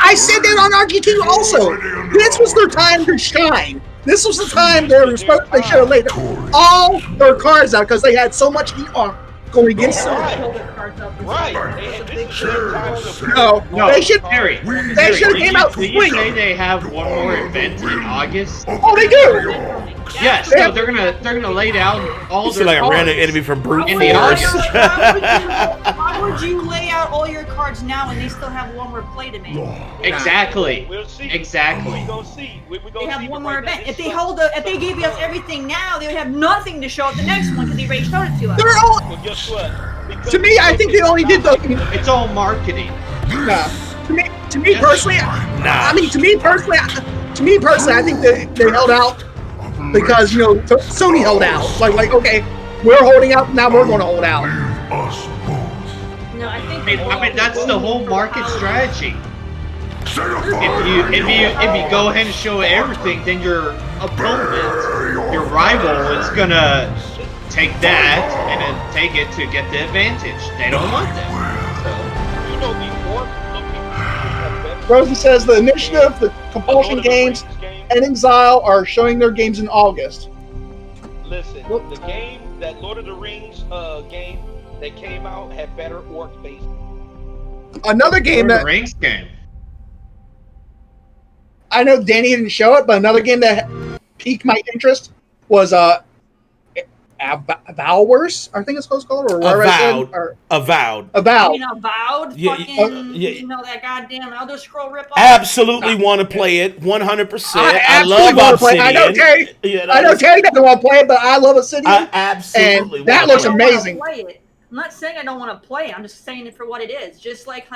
I said that on RGT also. This was their time to shine. This was the time they should have laid all their cards out because they had so much heat on going against them. Right. No, they should. Harry, They should have came out Did you swinging. say they have one more event in August? Oh, they do. Yes. So they're gonna lay down all You their see like a cards random enemy from Brute in the Force. August. Why would you lay out all your cards now and they still have one more play to make? Exactly. We'll see. Exactly. We're gonna see. We're They gonna have see. one but more right now, event. this If they sucks. if they gave us everything now, they would have nothing to show at the next one because they already showed it to us. They're all, Well, guess what? Because to me, I think they only did the. It's all marketing. Nah. To me personally, I mean, to me personally, I think they held out because Sony held out. Like okay, we're holding out now. We're going to hold out. No, I think. I mean that's the whole market strategy. If you go ahead and show everything, then your opponent, your rival, is gonna take that and then take it to get the advantage. They don't want that. Rosie says the initiative, the Compulsion Games, and Exile are showing their games in August. Listen, the game, that Lord of the Rings game that came out had better orc face. Another game Lord of that the Rings game. I know Danny didn't show it, but another game that piqued my interest was Avowers, I think it's supposed to call it, or whatever I said. Avowed. Avowed. You know, Avowed, Yeah, fucking, yeah. you know, that goddamn Elder Scroll ripoff. Absolutely want to play it, 100%. I absolutely love wanna play it. Obsidian. I know Terry. I know Terry doesn't want to play it, but I love Obsidian. I absolutely and that wanna looks play it. amazing. Play it. I'm not saying I don't want to play it. I'm just saying it for what it is. Just like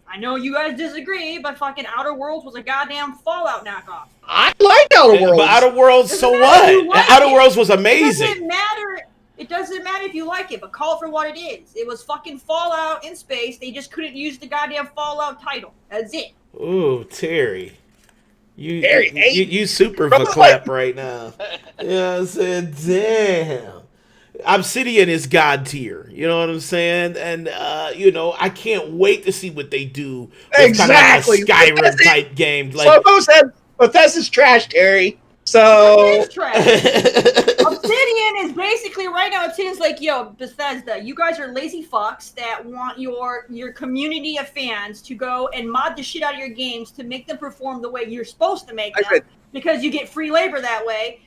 I know you guys disagree, but fucking Outer Worlds was a goddamn Fallout knockoff. I liked Outer Worlds. But Outer Worlds, so what? Outer Worlds was amazing. It doesn't matter. It doesn't matter if you like it, but call it for what it is. It was fucking Fallout in space. They just couldn't use the goddamn Fallout title. That's it. Ooh, Terry. Terry, You super clap right now. Yeah, I said, damn. Obsidian is god tier. You know what I'm saying? And I can't wait to see what they do with Exactly. kind of like a Skyrim type game. Like, Slow-Mo said Bethesda's trash, Terry. So It is trash. Obsidian is basically right now. Obsidian's like, yo, Bethesda, you guys are lazy fucks that want your community of fans to go and mod the shit out of your games to make them perform the way you're supposed to make them because you get free labor that way,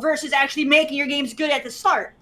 versus actually making your games good at the start.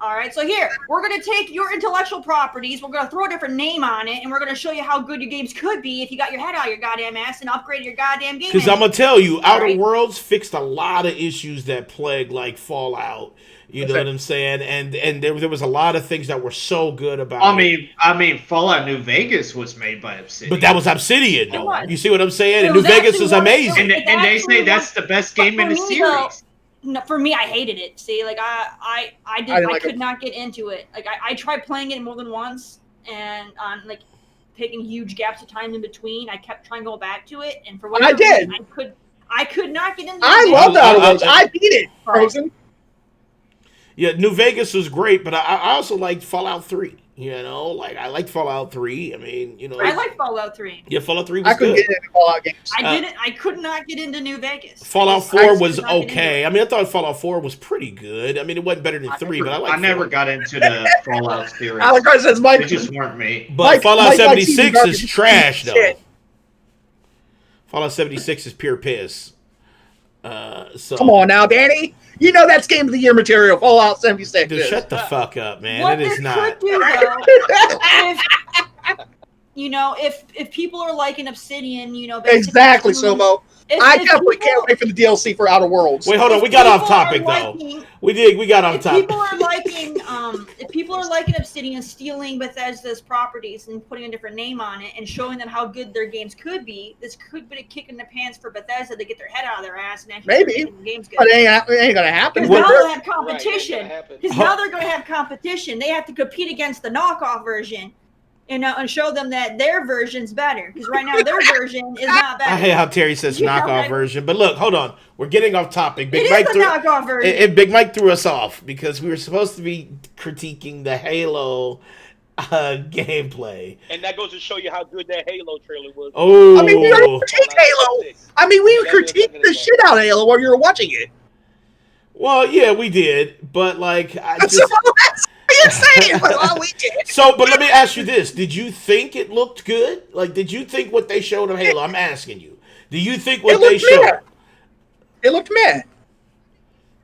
All right, so here, we're going to take your intellectual properties, we're going to throw a different name on it, and we're going to show you how good your games could be if you got your head out of your goddamn ass and upgraded your goddamn game. because I'm going to tell you, Outer right. Worlds fixed a lot of issues that plagued like Fallout. You know what I'm saying? And there was a lot of things that were so good about it. I mean, Fallout New Vegas was made by Obsidian. But that was Obsidian, though. was. You see what I'm saying? It And New was Vegas actually is one- amazing. And they say that's the best game in the for me, though, series. no, for me, I hated it. See, like I could not get into it. Like I tried playing it more than once, and on like taking huge gaps of time in between, I kept trying to go back to it, and for whatever reason, I could not get into it. I love Outer Worlds. I beat it, Frozen. Yeah, New Vegas was great, but I also liked Fallout 3. Like I liked Fallout 3. I mean, I like Fallout 3. Yeah, Fallout 3 was I couldn't good. get into Fallout games. I could not get into New Vegas. Fallout I 4 just was could not get into okay. it. I mean, I thought Fallout 4 was pretty good. I mean, it wasn't better than 3, but I liked I never 4. got into the Fallout series. Alucard says Mike. They just weren't me. But Fallout Mike 76 likes is these trash, though. shit. Fallout 76 is pure piss. So Come on now, Danny. You know that's Game of the Year material. Fallout 76. Dude, shut the fuck up, man. What It is this not. could do, though, if people are liking Obsidian, basically Exactly, doing- Somo. if- I if definitely people- can't wait for the DLC for Outer Worlds. Wait, hold on. if We got off people are topic, though. liking- We got off If topic. people are liking, if people are liking Obsidian, stealing Bethesda's properties and putting a different name on it and showing them how good their games could be, this could be a kick in the pants for Bethesda to get their head out of their ass and actually Maybe. make the games good. But it ain't gonna happen. Because now They're- they'll have competition. Because now they're going to have competition. They have to compete against the knockoff version and show them that their version's better. Because right now their version is not better. I hate how Terry says knockoff version, but look, hold on, we're getting off topic. It is the knockoff version. And Big Mike threw us off because we were supposed to be critiquing the Halo gameplay, and that goes to show you how good that Halo trailer was. Oh, I mean, we critique Halo. I mean, we critiqued the shit out of Halo while you were watching it. Well, yeah, we did, but like, I just. So that's what you're saying, but we did. So, but let me ask you this: did you think it looked good? Like, did you think what they showed of Halo? I'm asking you. Do you think what they showed? It looked meh.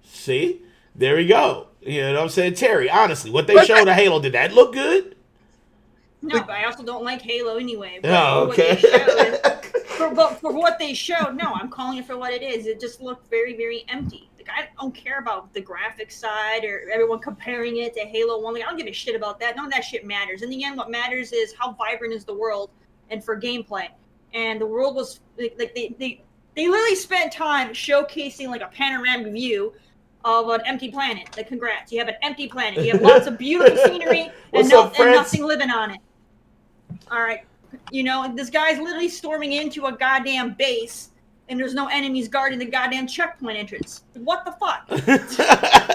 See, there we go. You know what I'm saying, Terry? Honestly, what they showed of Halo, did that look good? No, but I also don't like Halo anyway. Oh, okay. For what they showed, no, I'm calling it for what it is. It just looked very, very empty. Like, I don't care about the graphics side or everyone comparing it to Halo 1. Like, I don't give a shit about that. None of that shit matters. In the end, what matters is how vibrant is the world and for gameplay. And the world was, like they literally spent time showcasing, like, a panoramic view of an empty planet. Like, congrats. You have an empty planet. You have lots of beautiful scenery and nothing living on it. All right. You know, this guy's literally storming into a goddamn base, and there's no enemies guarding the goddamn checkpoint entrance. What the fuck?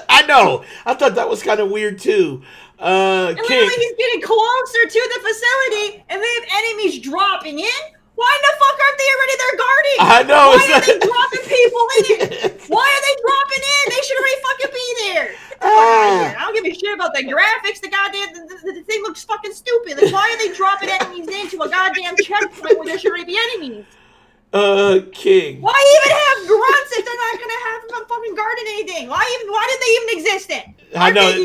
I know. I thought that was kind of weird, too. And literally, he's getting closer to the facility, and they have enemies dropping in? Why the fuck aren't they already there guarding? I know. Why are they dropping people in it? Why are they dropping in? They should already fucking be there. I don't give a shit about the graphics. The goddamn the thing looks fucking stupid. Like, why are they dropping enemies into a goddamn checkpoint where there should already be enemies? King. Why even have grunts if they're not gonna have them fucking guarding anything? Why did they even exist then? I know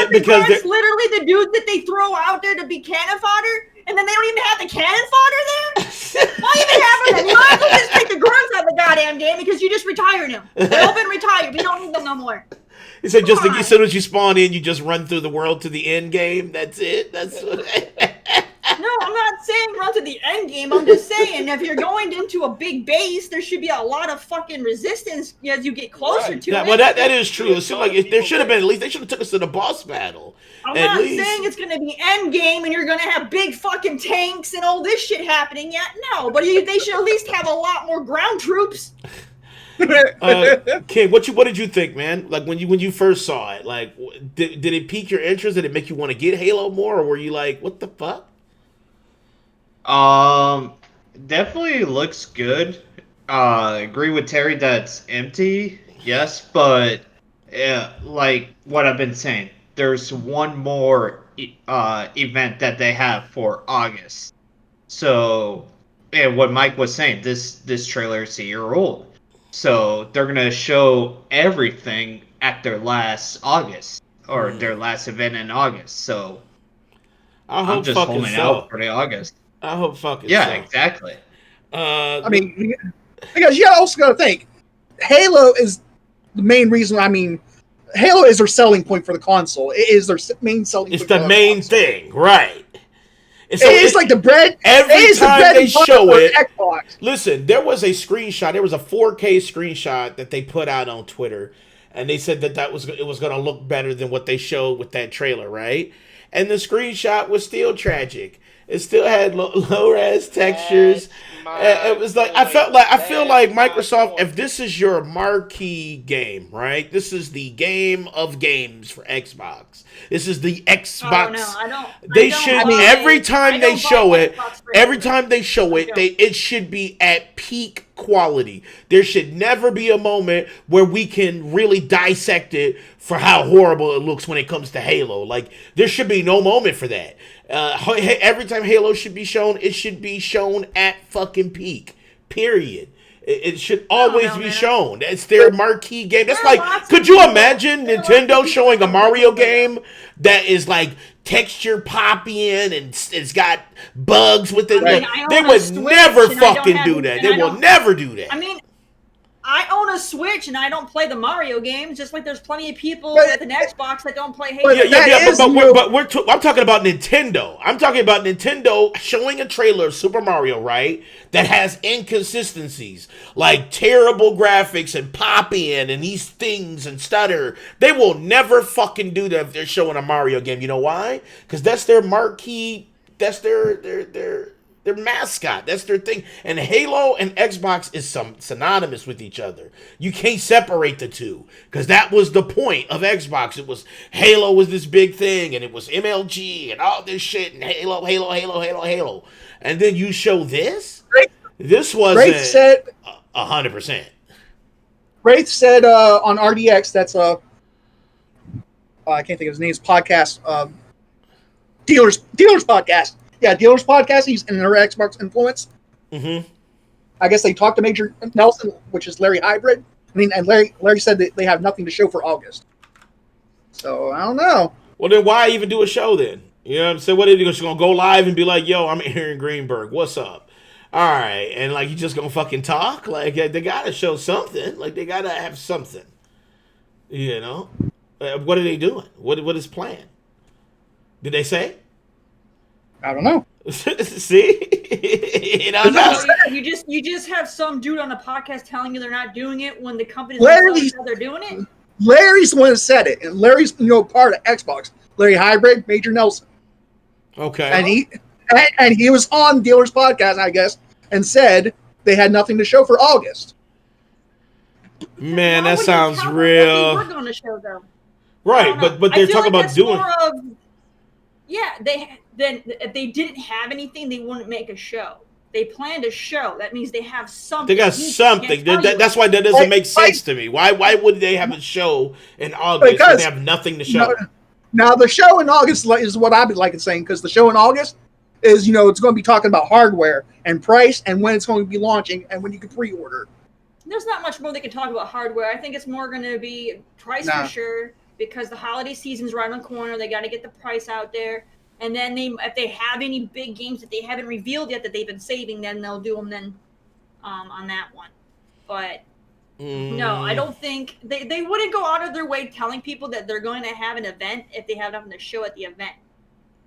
because grunts literally the dudes that they throw out there to be cannon fodder, and then they don't even have the cannon fodder there. Why even have them? You might as well just take the grunts out of the goddamn game because you just retired them. They've been retired. We don't need them no more. He said, just as soon as you spawn in, you just run through the world to the end game. That's it. That's what. No, I'm not saying run to the end game. I'm just saying if you're going into a big base, there should be a lot of fucking resistance as you get closer to it. Well, that is true. It seemed like there should have been at least they should have took us to the boss battle. I'm not saying it's going to be end game and you're going to have big fucking tanks and all this shit happening yet. No, but they should at least have a lot more ground troops. King, what did you think, man? Like when you first saw it, like did it pique your interest? Did it make you want to get Halo more, or were you like, what the fuck? Definitely looks good. Agree with Terry that it's empty. Yes, but like what I've been saying, there's one more event that they have for August. So, and what Mike was saying, this trailer is a year old. So they're gonna show everything at their last August or their last event in August. So I'm just holding out for the August. I hope fucking yeah, so. Exactly. I mean, because you also got to think, Halo is the main reason. I mean, Halo is their selling point for the console. It is their main selling. It's the main thing, right? So it is like the bread. Every time they show it, Xbox. Listen, there was a screenshot. There was a 4K screenshot that they put out on Twitter, and they said it was going to look better than what they showed with that trailer, right? And the screenshot was still tragic. It still had low-res textures. It was like I feel like Microsoft. If this is your marquee game, right? This is the game of games for Xbox. This is the Xbox. Oh, no, I don't. They should every time they show it. Every time they show it, it should be at peak quality. There should never be a moment where we can really dissect it for how horrible it looks when it comes to Halo. Like there should be no moment for that. Every time Halo should be shown, it should be shown at fucking peak. Period. It should always be shown. It's their marquee game. That's like, could you imagine Nintendo showing a Mario game that is like texture popping and it's got bugs with it? I mean, they would never fucking do that. They will never do that. I mean, I own a Switch and I don't play the Mario games, just like there's plenty of people with an Xbox that don't play Halo. I'm talking about Nintendo. I'm talking about Nintendo showing a trailer of Super Mario, right, that has inconsistencies, like terrible graphics and pop-in and these things and stutter. They will never fucking do that if they're showing a Mario game. You know why? Because that's their marquee their mascot. That's their thing. And Halo and Xbox is synonymous with each other. You can't separate the two because that was the point of Xbox. It was Halo was this big thing, and it was MLG and all this shit, and Halo. And then you show this. This wasn't 100%. Wraith said on RDX, that's I can't think of his name's podcast. Dealers podcast. Yeah, Dealers podcast. He's in their Xbox influence. Mm-hmm. I guess they talked to Major Nelson, which is Larry Hybrid. And Larry said that they have nothing to show for August. So I don't know. Well, then why even do a show then? You know what I'm saying? What are they just gonna go live and be like, "Yo, I'm Aaron Greenberg. What's up?" All right, and like you just gonna fucking talk? Like they gotta show something. Like they gotta have something. You know, what are they doing? What is planned? Did they say? I don't know. See, you just have some dude on a podcast telling you they're not doing it when the company said they're doing it. Larry's the one that said it, and Larry's part of Xbox. Larry Hybrid, Major Nelson. Okay, and he was on Dealers podcast, I guess, and said they had nothing to show for August. Man, that sounds real. We're going to show them. Right, but they're talking about doing. Then if they didn't have anything, they wouldn't make a show. They planned a show. That means they have something. They got something. That's why that doesn't make sense to me. Why would they have a show in August if they have nothing to show? Now the show in August is what I'd be like saying, because the show in August is, it's going to be talking about hardware and price and when it's going to be launching and when you can pre-order. There's not much more they can talk about hardware. I think it's more going to be price for sure, because the holiday season's right on the corner. They got to get the price out there. And then if they have any big games that they haven't revealed yet that they've been saving, then they'll do them then on that one. But no, I don't think they wouldn't go out of their way telling people that they're going to have an event if they have nothing to show at the event.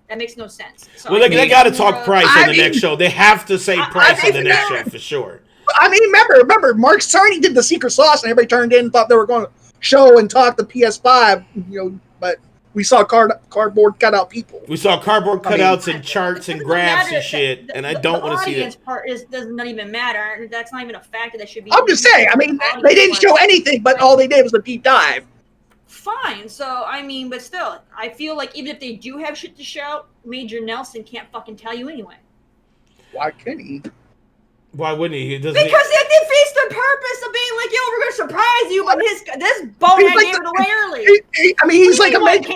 That makes no sense. So well, they got to talk price on the next show. They have to say price on the next show for sure. I mean, remember, Mark Cerny did the secret sauce, and everybody turned in and thought they were going to show and talk the PS5, but we saw cardboard cutout people. We saw cardboard cutouts and charts and graphs and shit, and I don't want to see that. The audience part does not even matter. That's not even a factor that should be. I'm just saying. I mean, they didn't show anything, but all they did was a deep dive. Fine. So, I mean, but still, I feel like even if they do have shit to show, Major Nelson can't fucking tell you anyway. Why couldn't he? Why wouldn't he? Because it defeats the purpose of being like, yo, we're going to surprise you, but this bonehead gave it away early. He's like a major.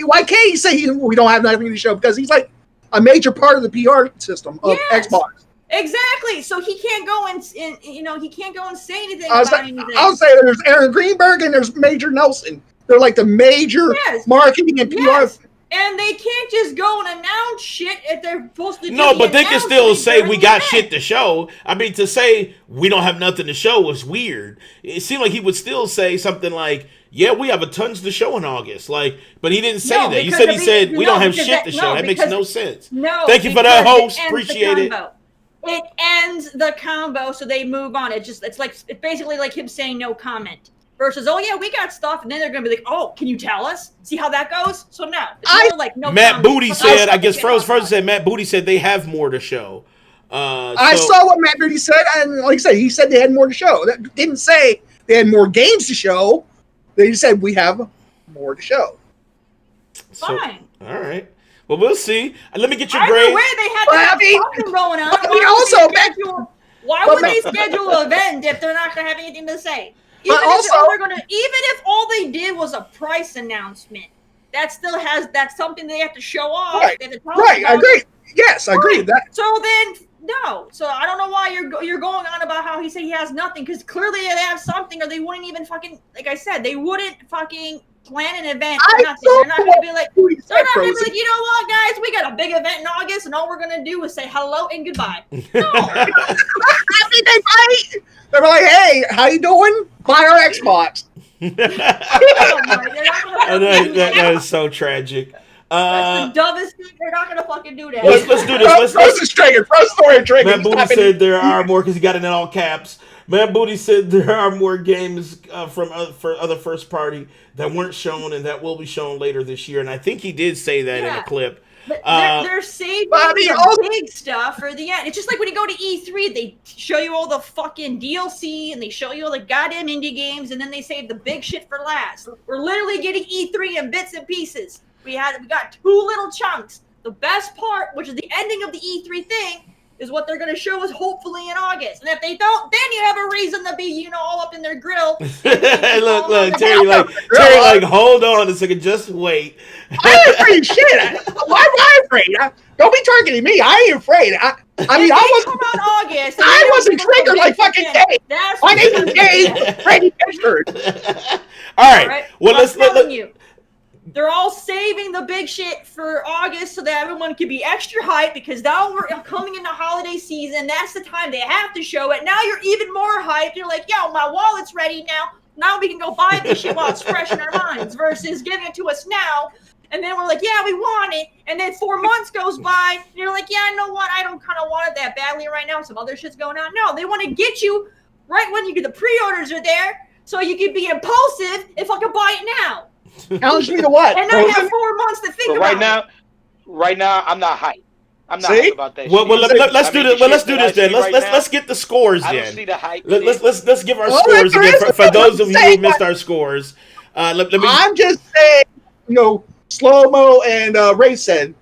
Why can't he say we don't have nothing to show? Because he's like a major part of the PR system of Xbox. Exactly. So he can't go and he can't go and say anything about anything. I'll say there's Aaron Greenberg and there's Major Nelson. They're like the major marketing and PR. And they can't just go and announce shit if they're supposed to do No, but they can still say we got shit to show. I mean, to say we don't have nothing to show was weird. It seemed like he would still say something like, yeah, we have a tons to show in August. But he didn't say that. He said we don't have shit to show. That makes no sense. No. Thank you for that, host. Appreciate it. It ends the combo, so they move on. It's basically like him saying no comment. Versus, oh yeah, we got stuff, and then they're gonna be like, oh, can you tell us? See how that goes? So no, it's more like no. Matt Booty said, I guess Frozen said Matt Booty said they have more to show. I saw what Matt Booty said, and like I said, he said they had more to show. That didn't say they had more games to show. They just said we have more to show. Fine. All right. Well, we'll see. Let me get your grade. Either way, they had to have something going on. Why would they schedule an event if they're not gonna have anything to say? Even if all they did was a price announcement, that's something they have to show off. Right, I agree. Yes, I agree with that. So then, no. So I don't know why you're going on about how he said he has nothing, because clearly they have something, or they wouldn't even fucking, like I said, they wouldn't fucking plan an event. They're not going to be like, you know what, guys, we got a big event in August, and all we're going to do is say hello and goodbye. No. I mean, they were like, hey, how you doing? Buy our Xbox. That is so tragic. That's the dumbest thing. They're not gonna fucking do that. Let's do this. Let's Matt Booty said there are more, because he got it in all caps. Matt Booty said there are more games for other first party that weren't shown and that will be shown later this year. And I think he did say that in a clip. But they're saving Bobby, the also- big stuff for the end. It's just like when you go to E3, they show you all the fucking DLC and they show you all the goddamn indie games, and then they save the big shit for last. We're literally getting E3 in bits and pieces. We got 2 little chunks. The best part, which is the ending of the E3 thing, is what they're going to show us hopefully in August. And if they don't, then you have a reason to be, all up in their grill. Look, Terry, hold on a second, just wait. I ain't afraid of shit. Why am I afraid? Don't be targeting me. I ain't afraid. I mean, I wasn't. Come out August. I wasn't triggered like fucking Dave. My name is Dave. Freddie Pittsburgh. All right. Well, I'm telling you. They're all saving the big shit for August so that everyone can be extra hyped because now we're coming into holiday season. That's the time they have to show it. Now you're even more hyped. You're like, yo, my wallet's ready now. Now we can go buy this shit while it's fresh in our minds versus giving it to us now. And then we're like, yeah, we want it. And then 4 months goes by. And you're like, yeah, you know what? I don't kind of want it that badly right now. Some other shit's going on. No, they want to get you right when the pre-orders are there so you can be impulsive if I can buy it now. Challenge me to what? And I have 4 months to think about it. Right now, I'm not hyped. I'm not See? hyped about that. Well, shit. let's do this. Well, let's do this then. Let's get the scores I then. don't see the hype. Let's give our scores again for those of you who missed our scores. Let me. I'm just saying, slow mo and Ray said.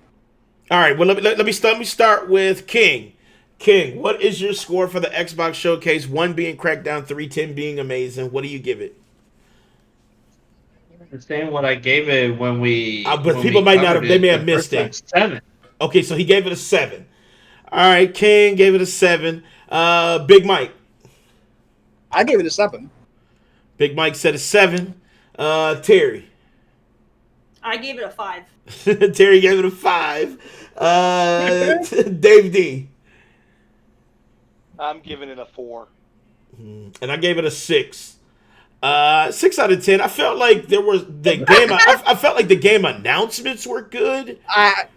All right. Well, let me start with King. King, what is your score for the Xbox Showcase? 1 being Crackdown, 3, 10 being amazing. What do you give it? The same what I gave it when we. But people might not have. They may have missed it. 7. Okay, so he gave it a 7. All right, King gave it a 7. Big Mike. I gave it a 7. Big Mike said a 7. Terry. I gave it a 5. Terry gave it a 5. Dave D. I'm giving it a 4. And I gave it a 6. 6 out of 10. I felt like there was the game. I felt like the game announcements were good.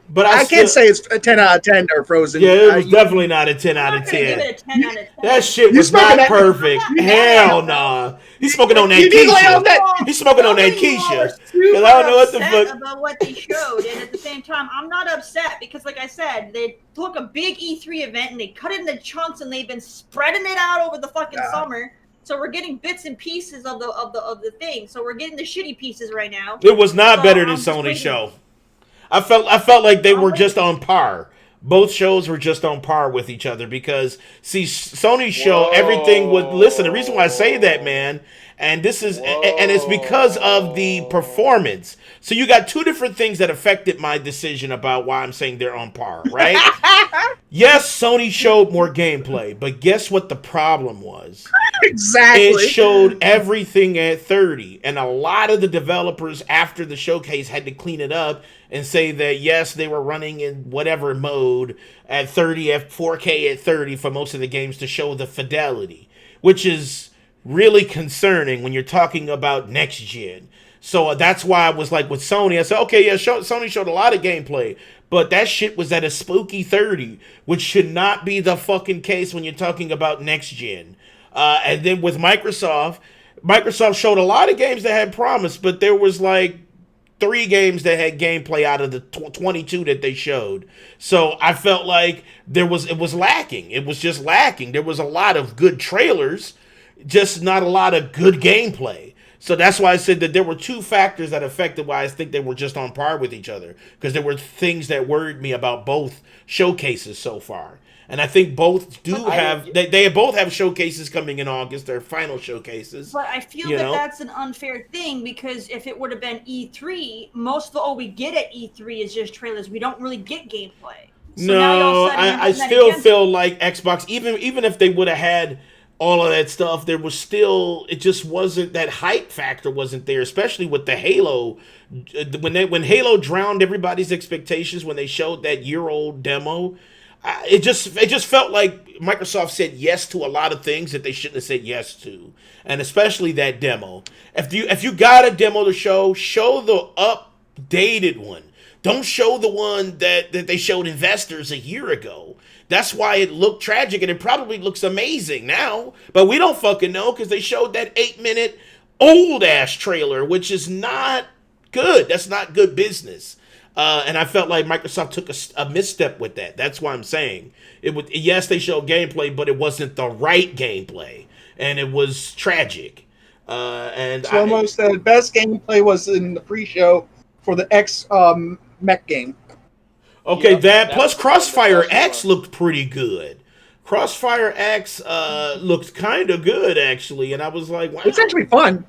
But I can't say it's a 10 out of 10 or Frozen. Yeah, it was definitely not a 10 out of 10. Give it a 10 out of 10. That shit was not perfect. Hell nah. He's smoking on that Keisha. He's smoking on that Keisha. Because I don't know what the fuck. About what they showed, and at the same time, I'm not upset because, like I said, they took a big E3 event and they cut it into chunks and they've been spreading it out over the fucking summer. So we're getting bits and pieces of the thing. So we're getting the shitty pieces right now. It was not better than Sony's show. I felt like they were just on par. Both shows were just on par with each other because Sony's show, everything was. Listen, the reason why I say that, man, and this is, and it's because of the performance. So you got 2 different things that affected my decision about why I'm saying they're on par, right? Yes, Sony showed more gameplay, but guess what the problem was? Exactly. It showed everything at 30, and a lot of the developers after the showcase had to clean it up and say that yes, they were running in whatever mode at 30, at 4K at 30 for most of the games to show the fidelity, which is really concerning when you're talking about next gen. So that's why I was like with Sony, I said, okay, yeah, Sony showed a lot of gameplay, but that shit was at a spooky 30, which should not be the fucking case when you're talking about next gen. And then with Microsoft showed a lot of games that had promise, but there was like 3 games that had gameplay out of the 22 that they showed. So I felt like it was lacking. It was just lacking. There was a lot of good trailers, just not a lot of good gameplay. So that's why I said that there were 2 factors that affected why I think they were just on par with each other. Because there were things that worried me about both showcases so far. And I think both do have, they both have showcases coming in August, their final showcases. But I feel that's an unfair thing because if it would have been E3, most of all we get at E3 is just trailers. We don't really get gameplay. So no, I still feel like Xbox, even if they would have had all of that stuff, there was still, it just wasn't, that hype factor wasn't there, especially with the Halo. When Halo drowned everybody's expectations when they showed that year-old demo, it just felt like Microsoft said yes to a lot of things that they shouldn't have said yes to, and especially that demo. If you got a demo to show the updated one. Don't show the one that they showed investors a year ago. That's why it looked tragic, and it probably looks amazing now, but we don't fucking know because they showed that 8-minute old ass trailer, which is not good. That's not good business. And I felt like Microsoft took a misstep with that. That's why I'm saying it would. Yes, they showed gameplay, but it wasn't the right gameplay, and it was tragic. And So almost the best gameplay was in the pre-show for the X mech game. Okay, Yep, that that plus was the Crossfire best X one. looked pretty good. Crossfire X looked kind of good actually, and I was like, wow. It's actually fun.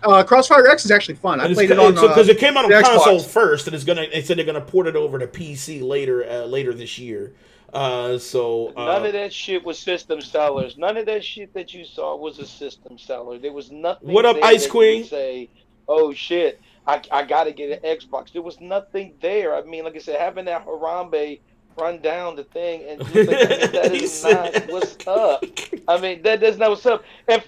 Crossfire X is actually fun. I And played it on because it came out on the console Xbox. first, and they said they're gonna port it over to PC later this year. None of that shit was system sellers. None of that shit that you saw was a system seller. There was nothing. What up, there Ice that Queen? You would say, oh shit, I gotta get an Xbox. There was nothing there. I mean, like I said, having that Harambe run down the thing and just like, that He is said- not what's up. I mean, that's not what's up. And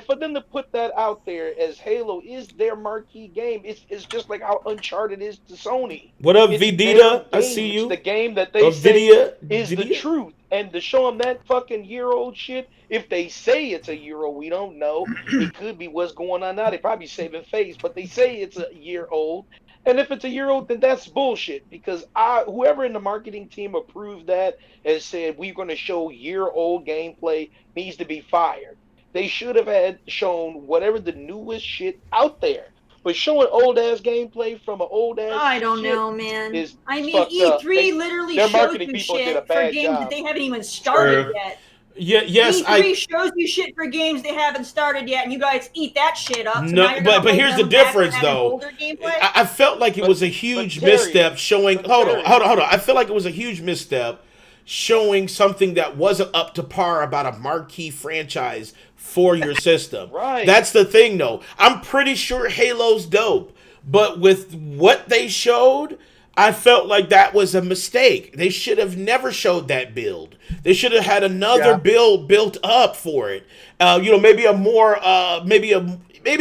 for them to put that out there as Halo is their marquee game, it's just like how Uncharted is to Sony. What up, It's Vidita? their I game. see It's you. the game that they say is the truth. And to show them that fucking year-old shit, if they say it's a year old, we don't know. It could be what's going on now. They probably saving face, but they say it's a year old. And if it's a year old, then that's bullshit. Because whoever in the marketing team approved that and said we're going to show year-old gameplay needs to be fired. They should have had shown whatever the newest shit out there. But showing old ass gameplay from an old ass I don't know, man. is I mean, fucked up. E3 literally their shows marketing you people did a shit for bad games job. that they haven't even started True. yet. Yeah, yes, E3 shows you shit for games they haven't started yet, and you guys eat that shit up. So No, now you're gonna but hold here's the them back from difference, having though. older gameplay? I felt like it was a huge Terry, misstep showing. Hold on. I feel like it was a huge misstep showing something that wasn't up to par about a marquee franchise for your system. Right. That's the thing, though. I'm pretty sure Halo's dope, but with what they showed, I felt like that was a mistake. They should have never showed that build. They should have had another build built up for it. Maybe a more, maybe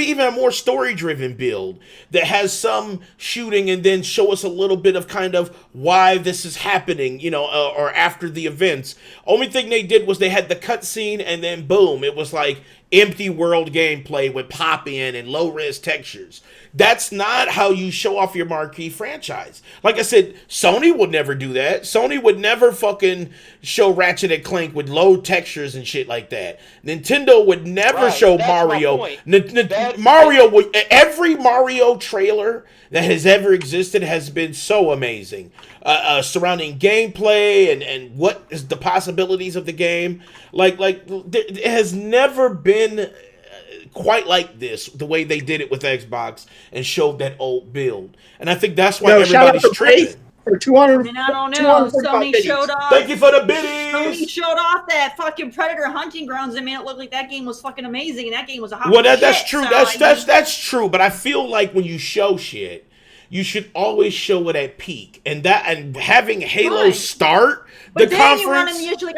even a more story-driven build that has some shooting and then show us a little bit of kind of why this is happening, or after the events. Only thing they did was they had the cutscene and then boom, it was like empty world gameplay with pop-in and low-res textures. That's not how you show off your marquee franchise. Like I said, Sony would never do that. Sony would never fucking show Ratchet and Clank with low textures and shit like that. Nintendo would never show That's my Mario. point. Every Mario trailer that has ever existed has been so amazing. Surrounding gameplay and what is the possibilities of the game. It has never been quite like this, the way they did it with Xbox and showed that old build. And I think that's why everybody's tripping. For 200, I mean, I don't know. Sony showed off. Thank you for the Sony biddies. showed off that fucking Predator Hunting Grounds and made it look like that game was fucking amazing, and that game was a hot Well, that's shit, true. so, That's true. But I feel like when you show shit, you should always show it at peak, and having Halo Right. start But the then you run conference. into the issue like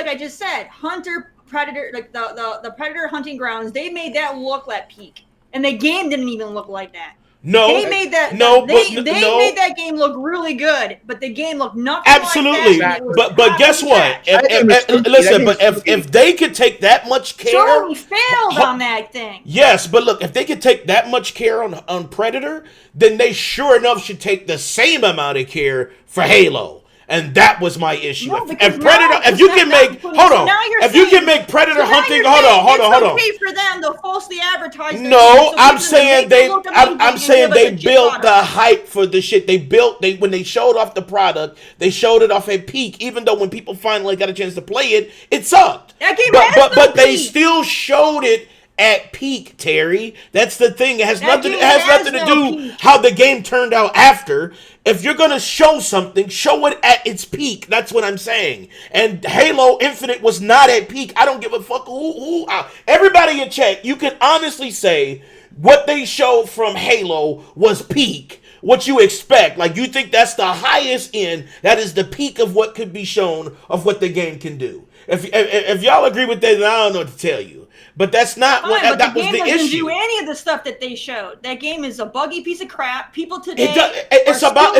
I just said. Hunter Predator, like the Predator Hunting Grounds, they made that look like peak, and the game didn't even look like that. No, they made that. no, they but made that game look really good, but the game looked nothing Absolutely, like that. and it was but guess what? If they could take that much care, Sony failed on that thing. Yes, but look, if they could take that much care on Predator, then they sure enough should take the same amount of care for Halo. And that was my issue. No, If you can make Predator Hunting, hold on. It's okay for them to falsely advertise. their No, game, so I'm people saying make it look amazing I'm and saying give us they a shit built the product. hype for the shit. When they showed off the product, they showed it off at peak. Even though when people finally got a chance to play it, it sucked. That game But they still showed it at peak, Terry. That's the thing. It has nothing to do how the game turned out after. If you're gonna show something, show it at its peak. That's what I'm saying. And Halo Infinite was not at peak. I don't give a fuck who. Everybody in chat, you can honestly say what they showed from Halo was peak. What you expect. Like, you think that's the highest end. That is the peak of what could be shown of what the game can do. If y'all agree with that, then I don't know what to tell you. But that's not what that was the game doesn't issue. do any of the stuff that they showed. That game is a buggy piece of crap. People today It's about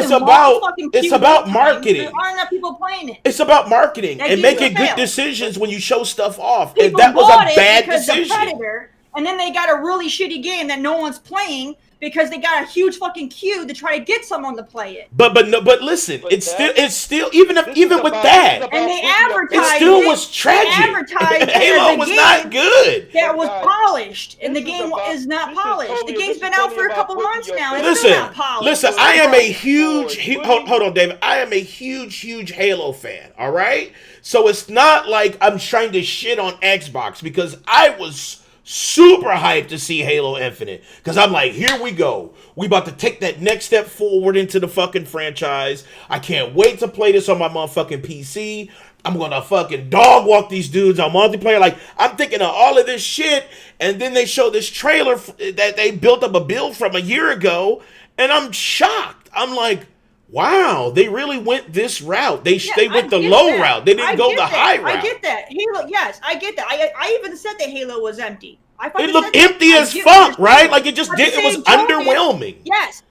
marketing. There aren't enough people playing it. It's about marketing That and game making failed. good decisions when you show stuff off. People And that was bought a it bad because decision. of Predator, and then they got a really shitty game that no one's playing because they got a huge fucking queue to try to get someone to play it. But listen, But it's still even with that, And they it advertised still was tragic. They advertised it Halo as a was game not good. that was Guys, polished, and the this is game about- is not this is polished. totally- The game's this is been out totally for a about couple putting months your now. And faith- it's still Listen, not polished. listen. I am a huge hold on, David. I am a huge Halo fan. All right, so it's not like I'm trying to shit on Xbox because I was super hyped to see Halo Infinite because I'm like, here we go. We about to take that next step forward into the fucking franchise. I can't wait to play this on my motherfucking PC. I'm gonna fucking dog walk these dudes on multiplayer. Like, I'm thinking of all of this shit, and then they show this trailer that they built up a build from a year ago, and I'm shocked. I'm like, wow, they really went this route. They went the low route. They didn't go the high route. I get that. Halo, yes, I get that. I even said that Halo was empty. It looked empty as fuck, right? Like it just did. It was underwhelming. Yes.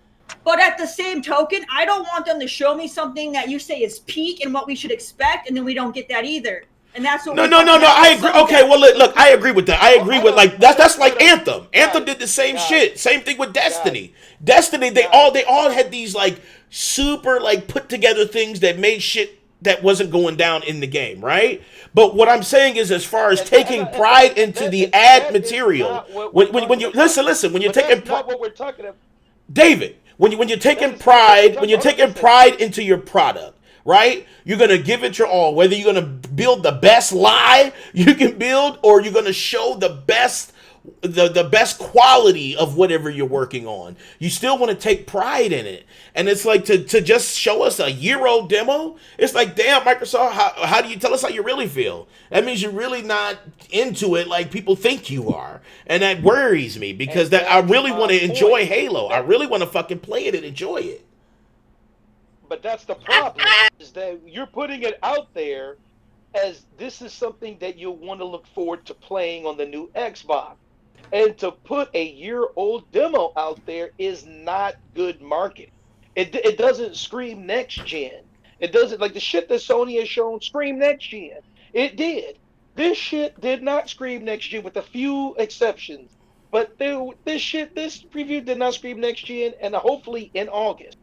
But at the same token, I don't want them to show me something that you say is peak and what we should expect, and then we don't get that either. And that's what. No. I agree. Okay, well, look, I agree with that. I agree with that's like Anthem. Anthem did the same shit. Same thing with Destiny. Destiny, they all had these like super like put together things that made shit that wasn't going down in the game, right? But what I'm saying is, as far as taking pride into the ad material, when you listen, when you're taking not what we're talking about, David, when you're taking pride into your product, right? You're gonna give it your all. Whether you're gonna build the best lie you can build, or you're gonna show the best quality of whatever you're working on. You still want to take pride in it. And it's like to just show us a year-old demo, it's like, damn, Microsoft, how do you tell us how you really feel? That means you're really not into it like people think you are. And that worries me because I really want to enjoy Halo. I really want to fucking play it and enjoy it. But that's the problem, is that you're putting it out there as this is something that you'll want to look forward to playing on the new Xbox. And to put a year-old demo out there is not good marketing. It doesn't scream next gen. It doesn't, like the shit that Sony has shown scream next gen. It did. This shit did not scream next gen with a few exceptions. But this preview did not scream next gen, and hopefully in August.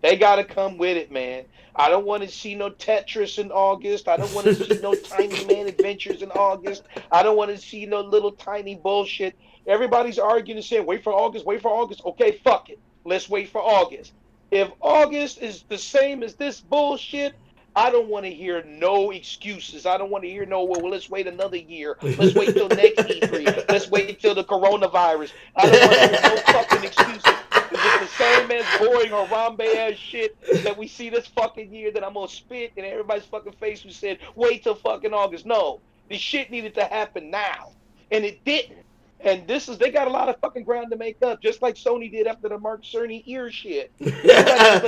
They gotta come with it, man. I don't want to see no Tetris in August. I don't want to see no Tiny Man Adventures in August. I don't want to see no little tiny bullshit. Everybody's arguing and saying, wait for August, wait for August. Okay, fuck it. Let's wait for August. If August is the same as this bullshit, I don't want to hear no excuses. I don't want to hear no, well, let's wait another year. Let's wait till next E3. Let's wait till the coronavirus. I don't want to hear no fucking excuses. It's just the same as boring Harambe ass shit that we see this fucking year that I'm gonna spit in everybody's fucking face who said, wait till fucking August. No, this shit needed to happen now. And it didn't. And they got a lot of fucking ground to make up, just like Sony did after the Mark Cerny ear shit. Like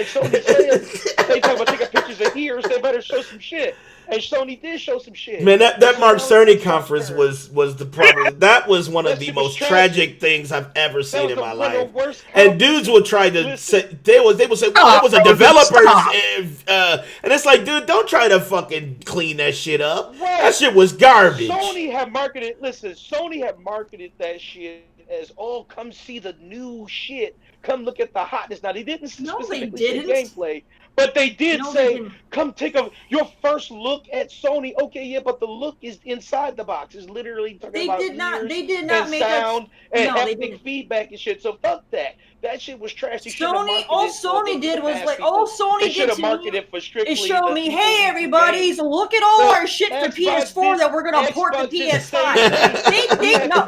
Sony said, they talk about taking pictures of ears, they better show some shit. And Sony did show some shit. Man, that Mark Cerny conference was the problem. That was one of the most tragic things I've ever seen in my life. And dudes will try to say they would say, well, it was a developer's and it's like, dude, don't try to fucking clean that shit up. That shit was garbage. Sony had marketed that shit as, oh, come see the new shit. Come look at the hotness. Now, they didn't specifically say gameplay, but they did say, come take your first look at Sony. Okay, yeah, but the look is inside the box. It's literally talking about they did not make sound and haptic feedback and shit. So fuck that. That shit was trash. All Sony did was like, all Sony did to marketed for strictly is show me, hey everybody, so look at all our shit for PS4 that we're gonna port to PS5.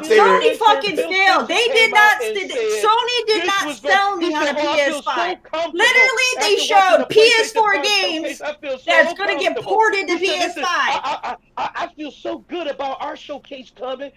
Sony fucking failed. They did not. Sony did not sell me on a PS5. Literally, they showed PS4 games that's gonna get ported to PS5. I feel so good about our showcase coming.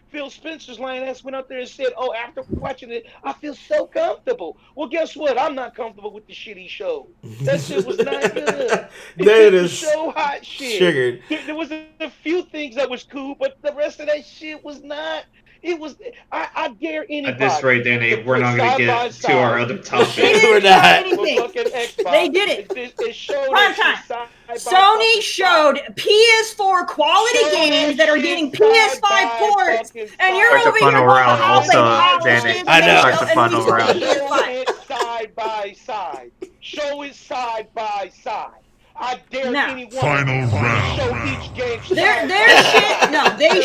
Phil Spencer's lying ass went up there and said, oh, after watching it, I feel so comfortable. Well, guess what? I'm not comfortable with the shit he showed. That shit was not good. That is so hot shit. Triggered. There was a few things that was cool, but the rest of that shit was not. It was. I dare anybody. At this rate, Danny, we're not going to get to our other topics. They We're didn't not. show anything. They did it. It showed Prime time. Sony showed PS4 quality games that are getting PS5 ports, and you're Start over the final here round also, also, Danny. I know. Start the final round. Show it side by side. Show it side by side. I dare anyone Final round. show each game. Their shit. No, they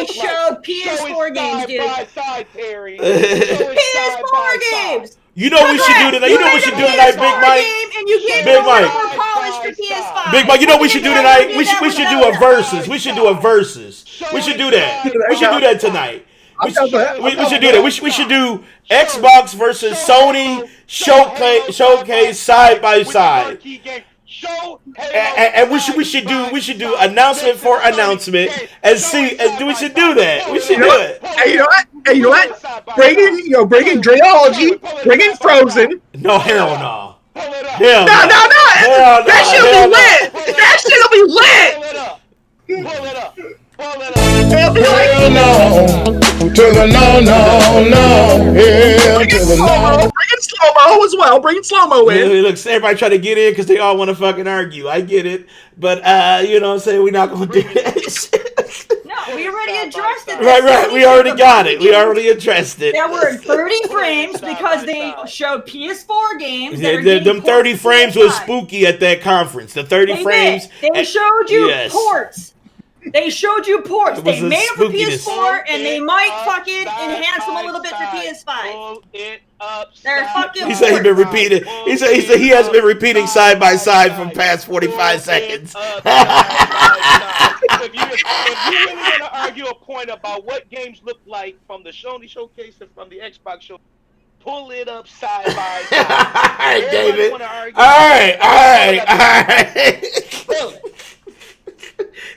showed PS4 games, dude. Side by side, Terry. PS4 games. You know what we should do tonight? You know what we should do tonight, Big Mike? And you get Big Mike. more polished for PS5. Big Mike, you know what we should do tonight? We should do a versus. We should do a versus. We should do that. We should do that tonight. We should do that. We should do Xbox versus Sony showcase side by side. And we should do announcement for announcement and see. And we should do that. We should do it. Hey, you know what? Bring in Dreology. Bring in Frozen. No, hell no. No. That shit'll be lit. That shit'll be lit. Pull it up. It'll be like no. To the no. Yeah, to the no. Bring in slow-mo as well. Bring slow-mo in. Look, everybody try to get in because they all want to fucking argue. I get it. But, you know what I'm saying? We're not going to do that. No, we already addressed it. Right. We already got it. We already addressed it. There were 30 frames because they showed PS4 games. Them 30 frames was spooky at that conference. The 30 frames. They showed you ports. They showed you ports. They made them for PS4, and they might fucking enhance them a little bit for PS5. They're fucking. He said he's been repeating. He said he has been repeating side by side for the past 45 seconds. If you really want to argue a point about what games look like from the Sony showcase and from the Xbox show, pull it up side by side. All right, David. All right.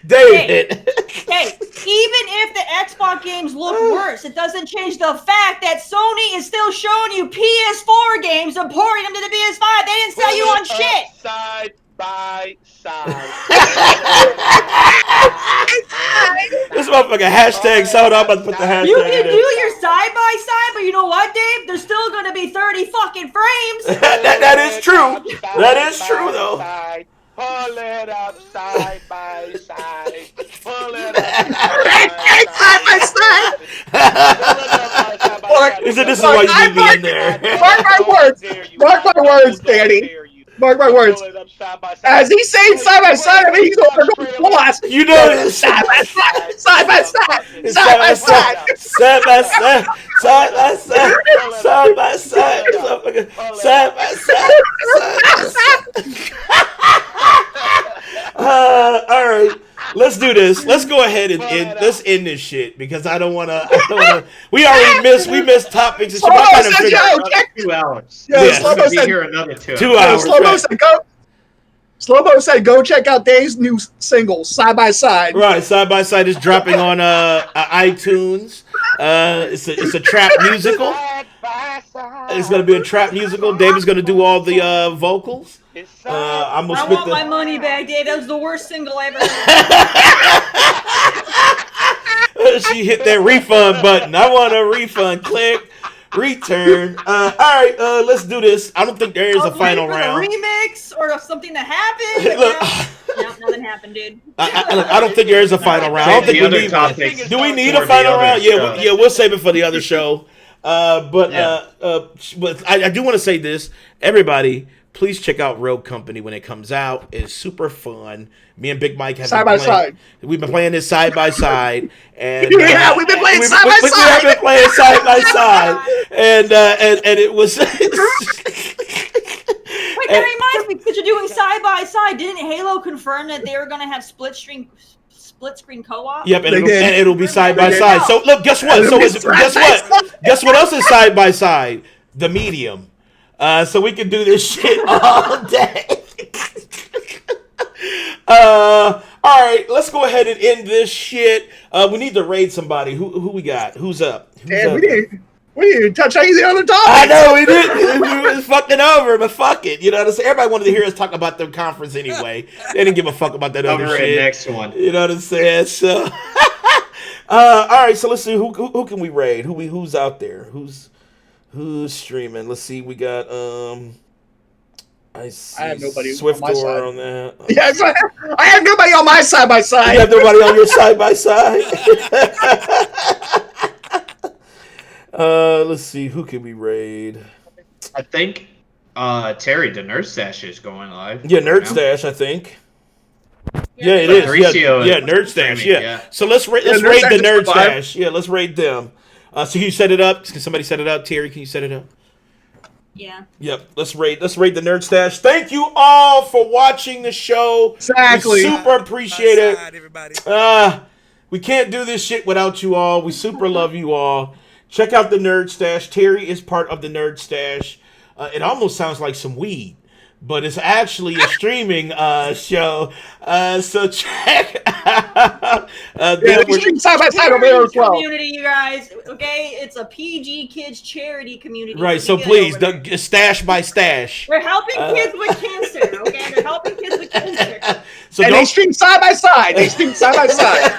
David. Hey, even if the Xbox games look worse, it doesn't change the fact that Sony is still showing you PS4 games and porting them to the PS5. They didn't sell you on shit. Side by side. This motherfucker hashtag sold. I'm about to put the hashtag. You can do your side by side, but you know what, Dave? There's still going to be 30 fucking frames. that is true. That is true, though. Pull it up side by side. Pull it up side by side. This is why you need me in there. Mark my words, Danny. Mark my words. As he's saying side by side, I mean he's over full ass. You know this. Side by side. Side by side. Side by side. Side by side. Side by side. Side by side. Side by side. All right, let's do this. Let's go ahead and end this shit because I don't want to. We missed topics. It's about kind of 2 hours. Slow-mo said here another 2 hours. Slow-mo said go check out Dave's new single Side by Side. Right, Side by Side is dropping on iTunes. It's a trap musical. It's gonna be a trap musical. David's gonna do all the vocals. I want my money back, Dave. That was the worst single I ever heard. She hit that refund button. I want a refund. Click. Return. All right, let's do this. I don't think there is a final round. A remix or something that happened. No, nothing happened, dude. I don't think there is a final round. I don't think we need one. Do we need a final round? Yeah, we'll save it for the other show. But I do want to say this, everybody. Please check out Rogue Company when it comes out. It's super fun. Me and Big Mike have side by side. We've been playing this side by side, and we've been playing side by side. We have been playing side by side, and it was. Wait, that reminds me. Because you're doing side by side, didn't Halo confirm that they were going to have split screen co-op? Yep, and it'll be side by side. So look, guess what? Guess what else is side by side? The Medium. So we can do this shit all day. All right, let's go ahead and end this shit. We need to raid somebody. Who we got? Who's up? We didn't touch any of the other topics. I know we didn't. We was fucking over, but fuck it. You know what I'm saying? Everybody wanted to hear us talk about the conference anyway. They didn't give a fuck about that other shit. Next one. You know what I'm saying? So. All right, so let's see who can we raid? Who's out there? Who's streaming? Let's see. We got I see have nobody Swift on my Door side. on that. Yes, I have nobody on my side by side. You have nobody on your side by side. Let's see. Who can we raid? I think Terry the Nerd Stash is going live. Yeah, Nerd now. Stash. I think. Yeah, it is. Yeah, Nerd Stash. Yeah. So let's raid the Nerd Stash. Yeah, let's raid them. So you set it up. Can somebody set it up? Terry, can you set it up? Yeah. Yep. Let's raid the Nerd Stash. Thank you all for watching the show. Exactly. We super appreciate it. We can't do this shit without you all. We super love you all. Check out the Nerd Stash. Terry is part of the Nerd Stash. It almost sounds like some weed, but it's actually a streaming show. So check out. We stream side by side over there as well. Community, you guys. Okay, it's a PG Kids charity community. Right. So please, stash by stash. We're helping kids with cancer. Okay, they're helping kids with cancer. So and they stream side by side. They stream side by side.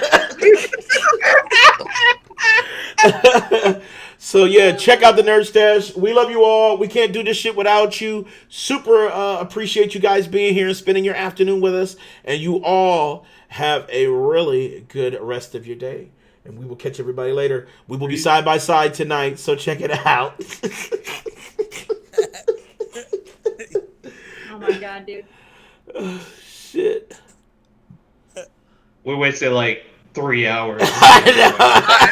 So yeah, check out the Nerd Stash. We love you all. We can't do this shit without you. Super appreciate you guys being here and spending your afternoon with us. And you all have a really good rest of your day. And we will catch everybody later. We will be side by side tonight, so check it out. Oh my god, dude. Oh, shit. We wasted like 3 hours. I know.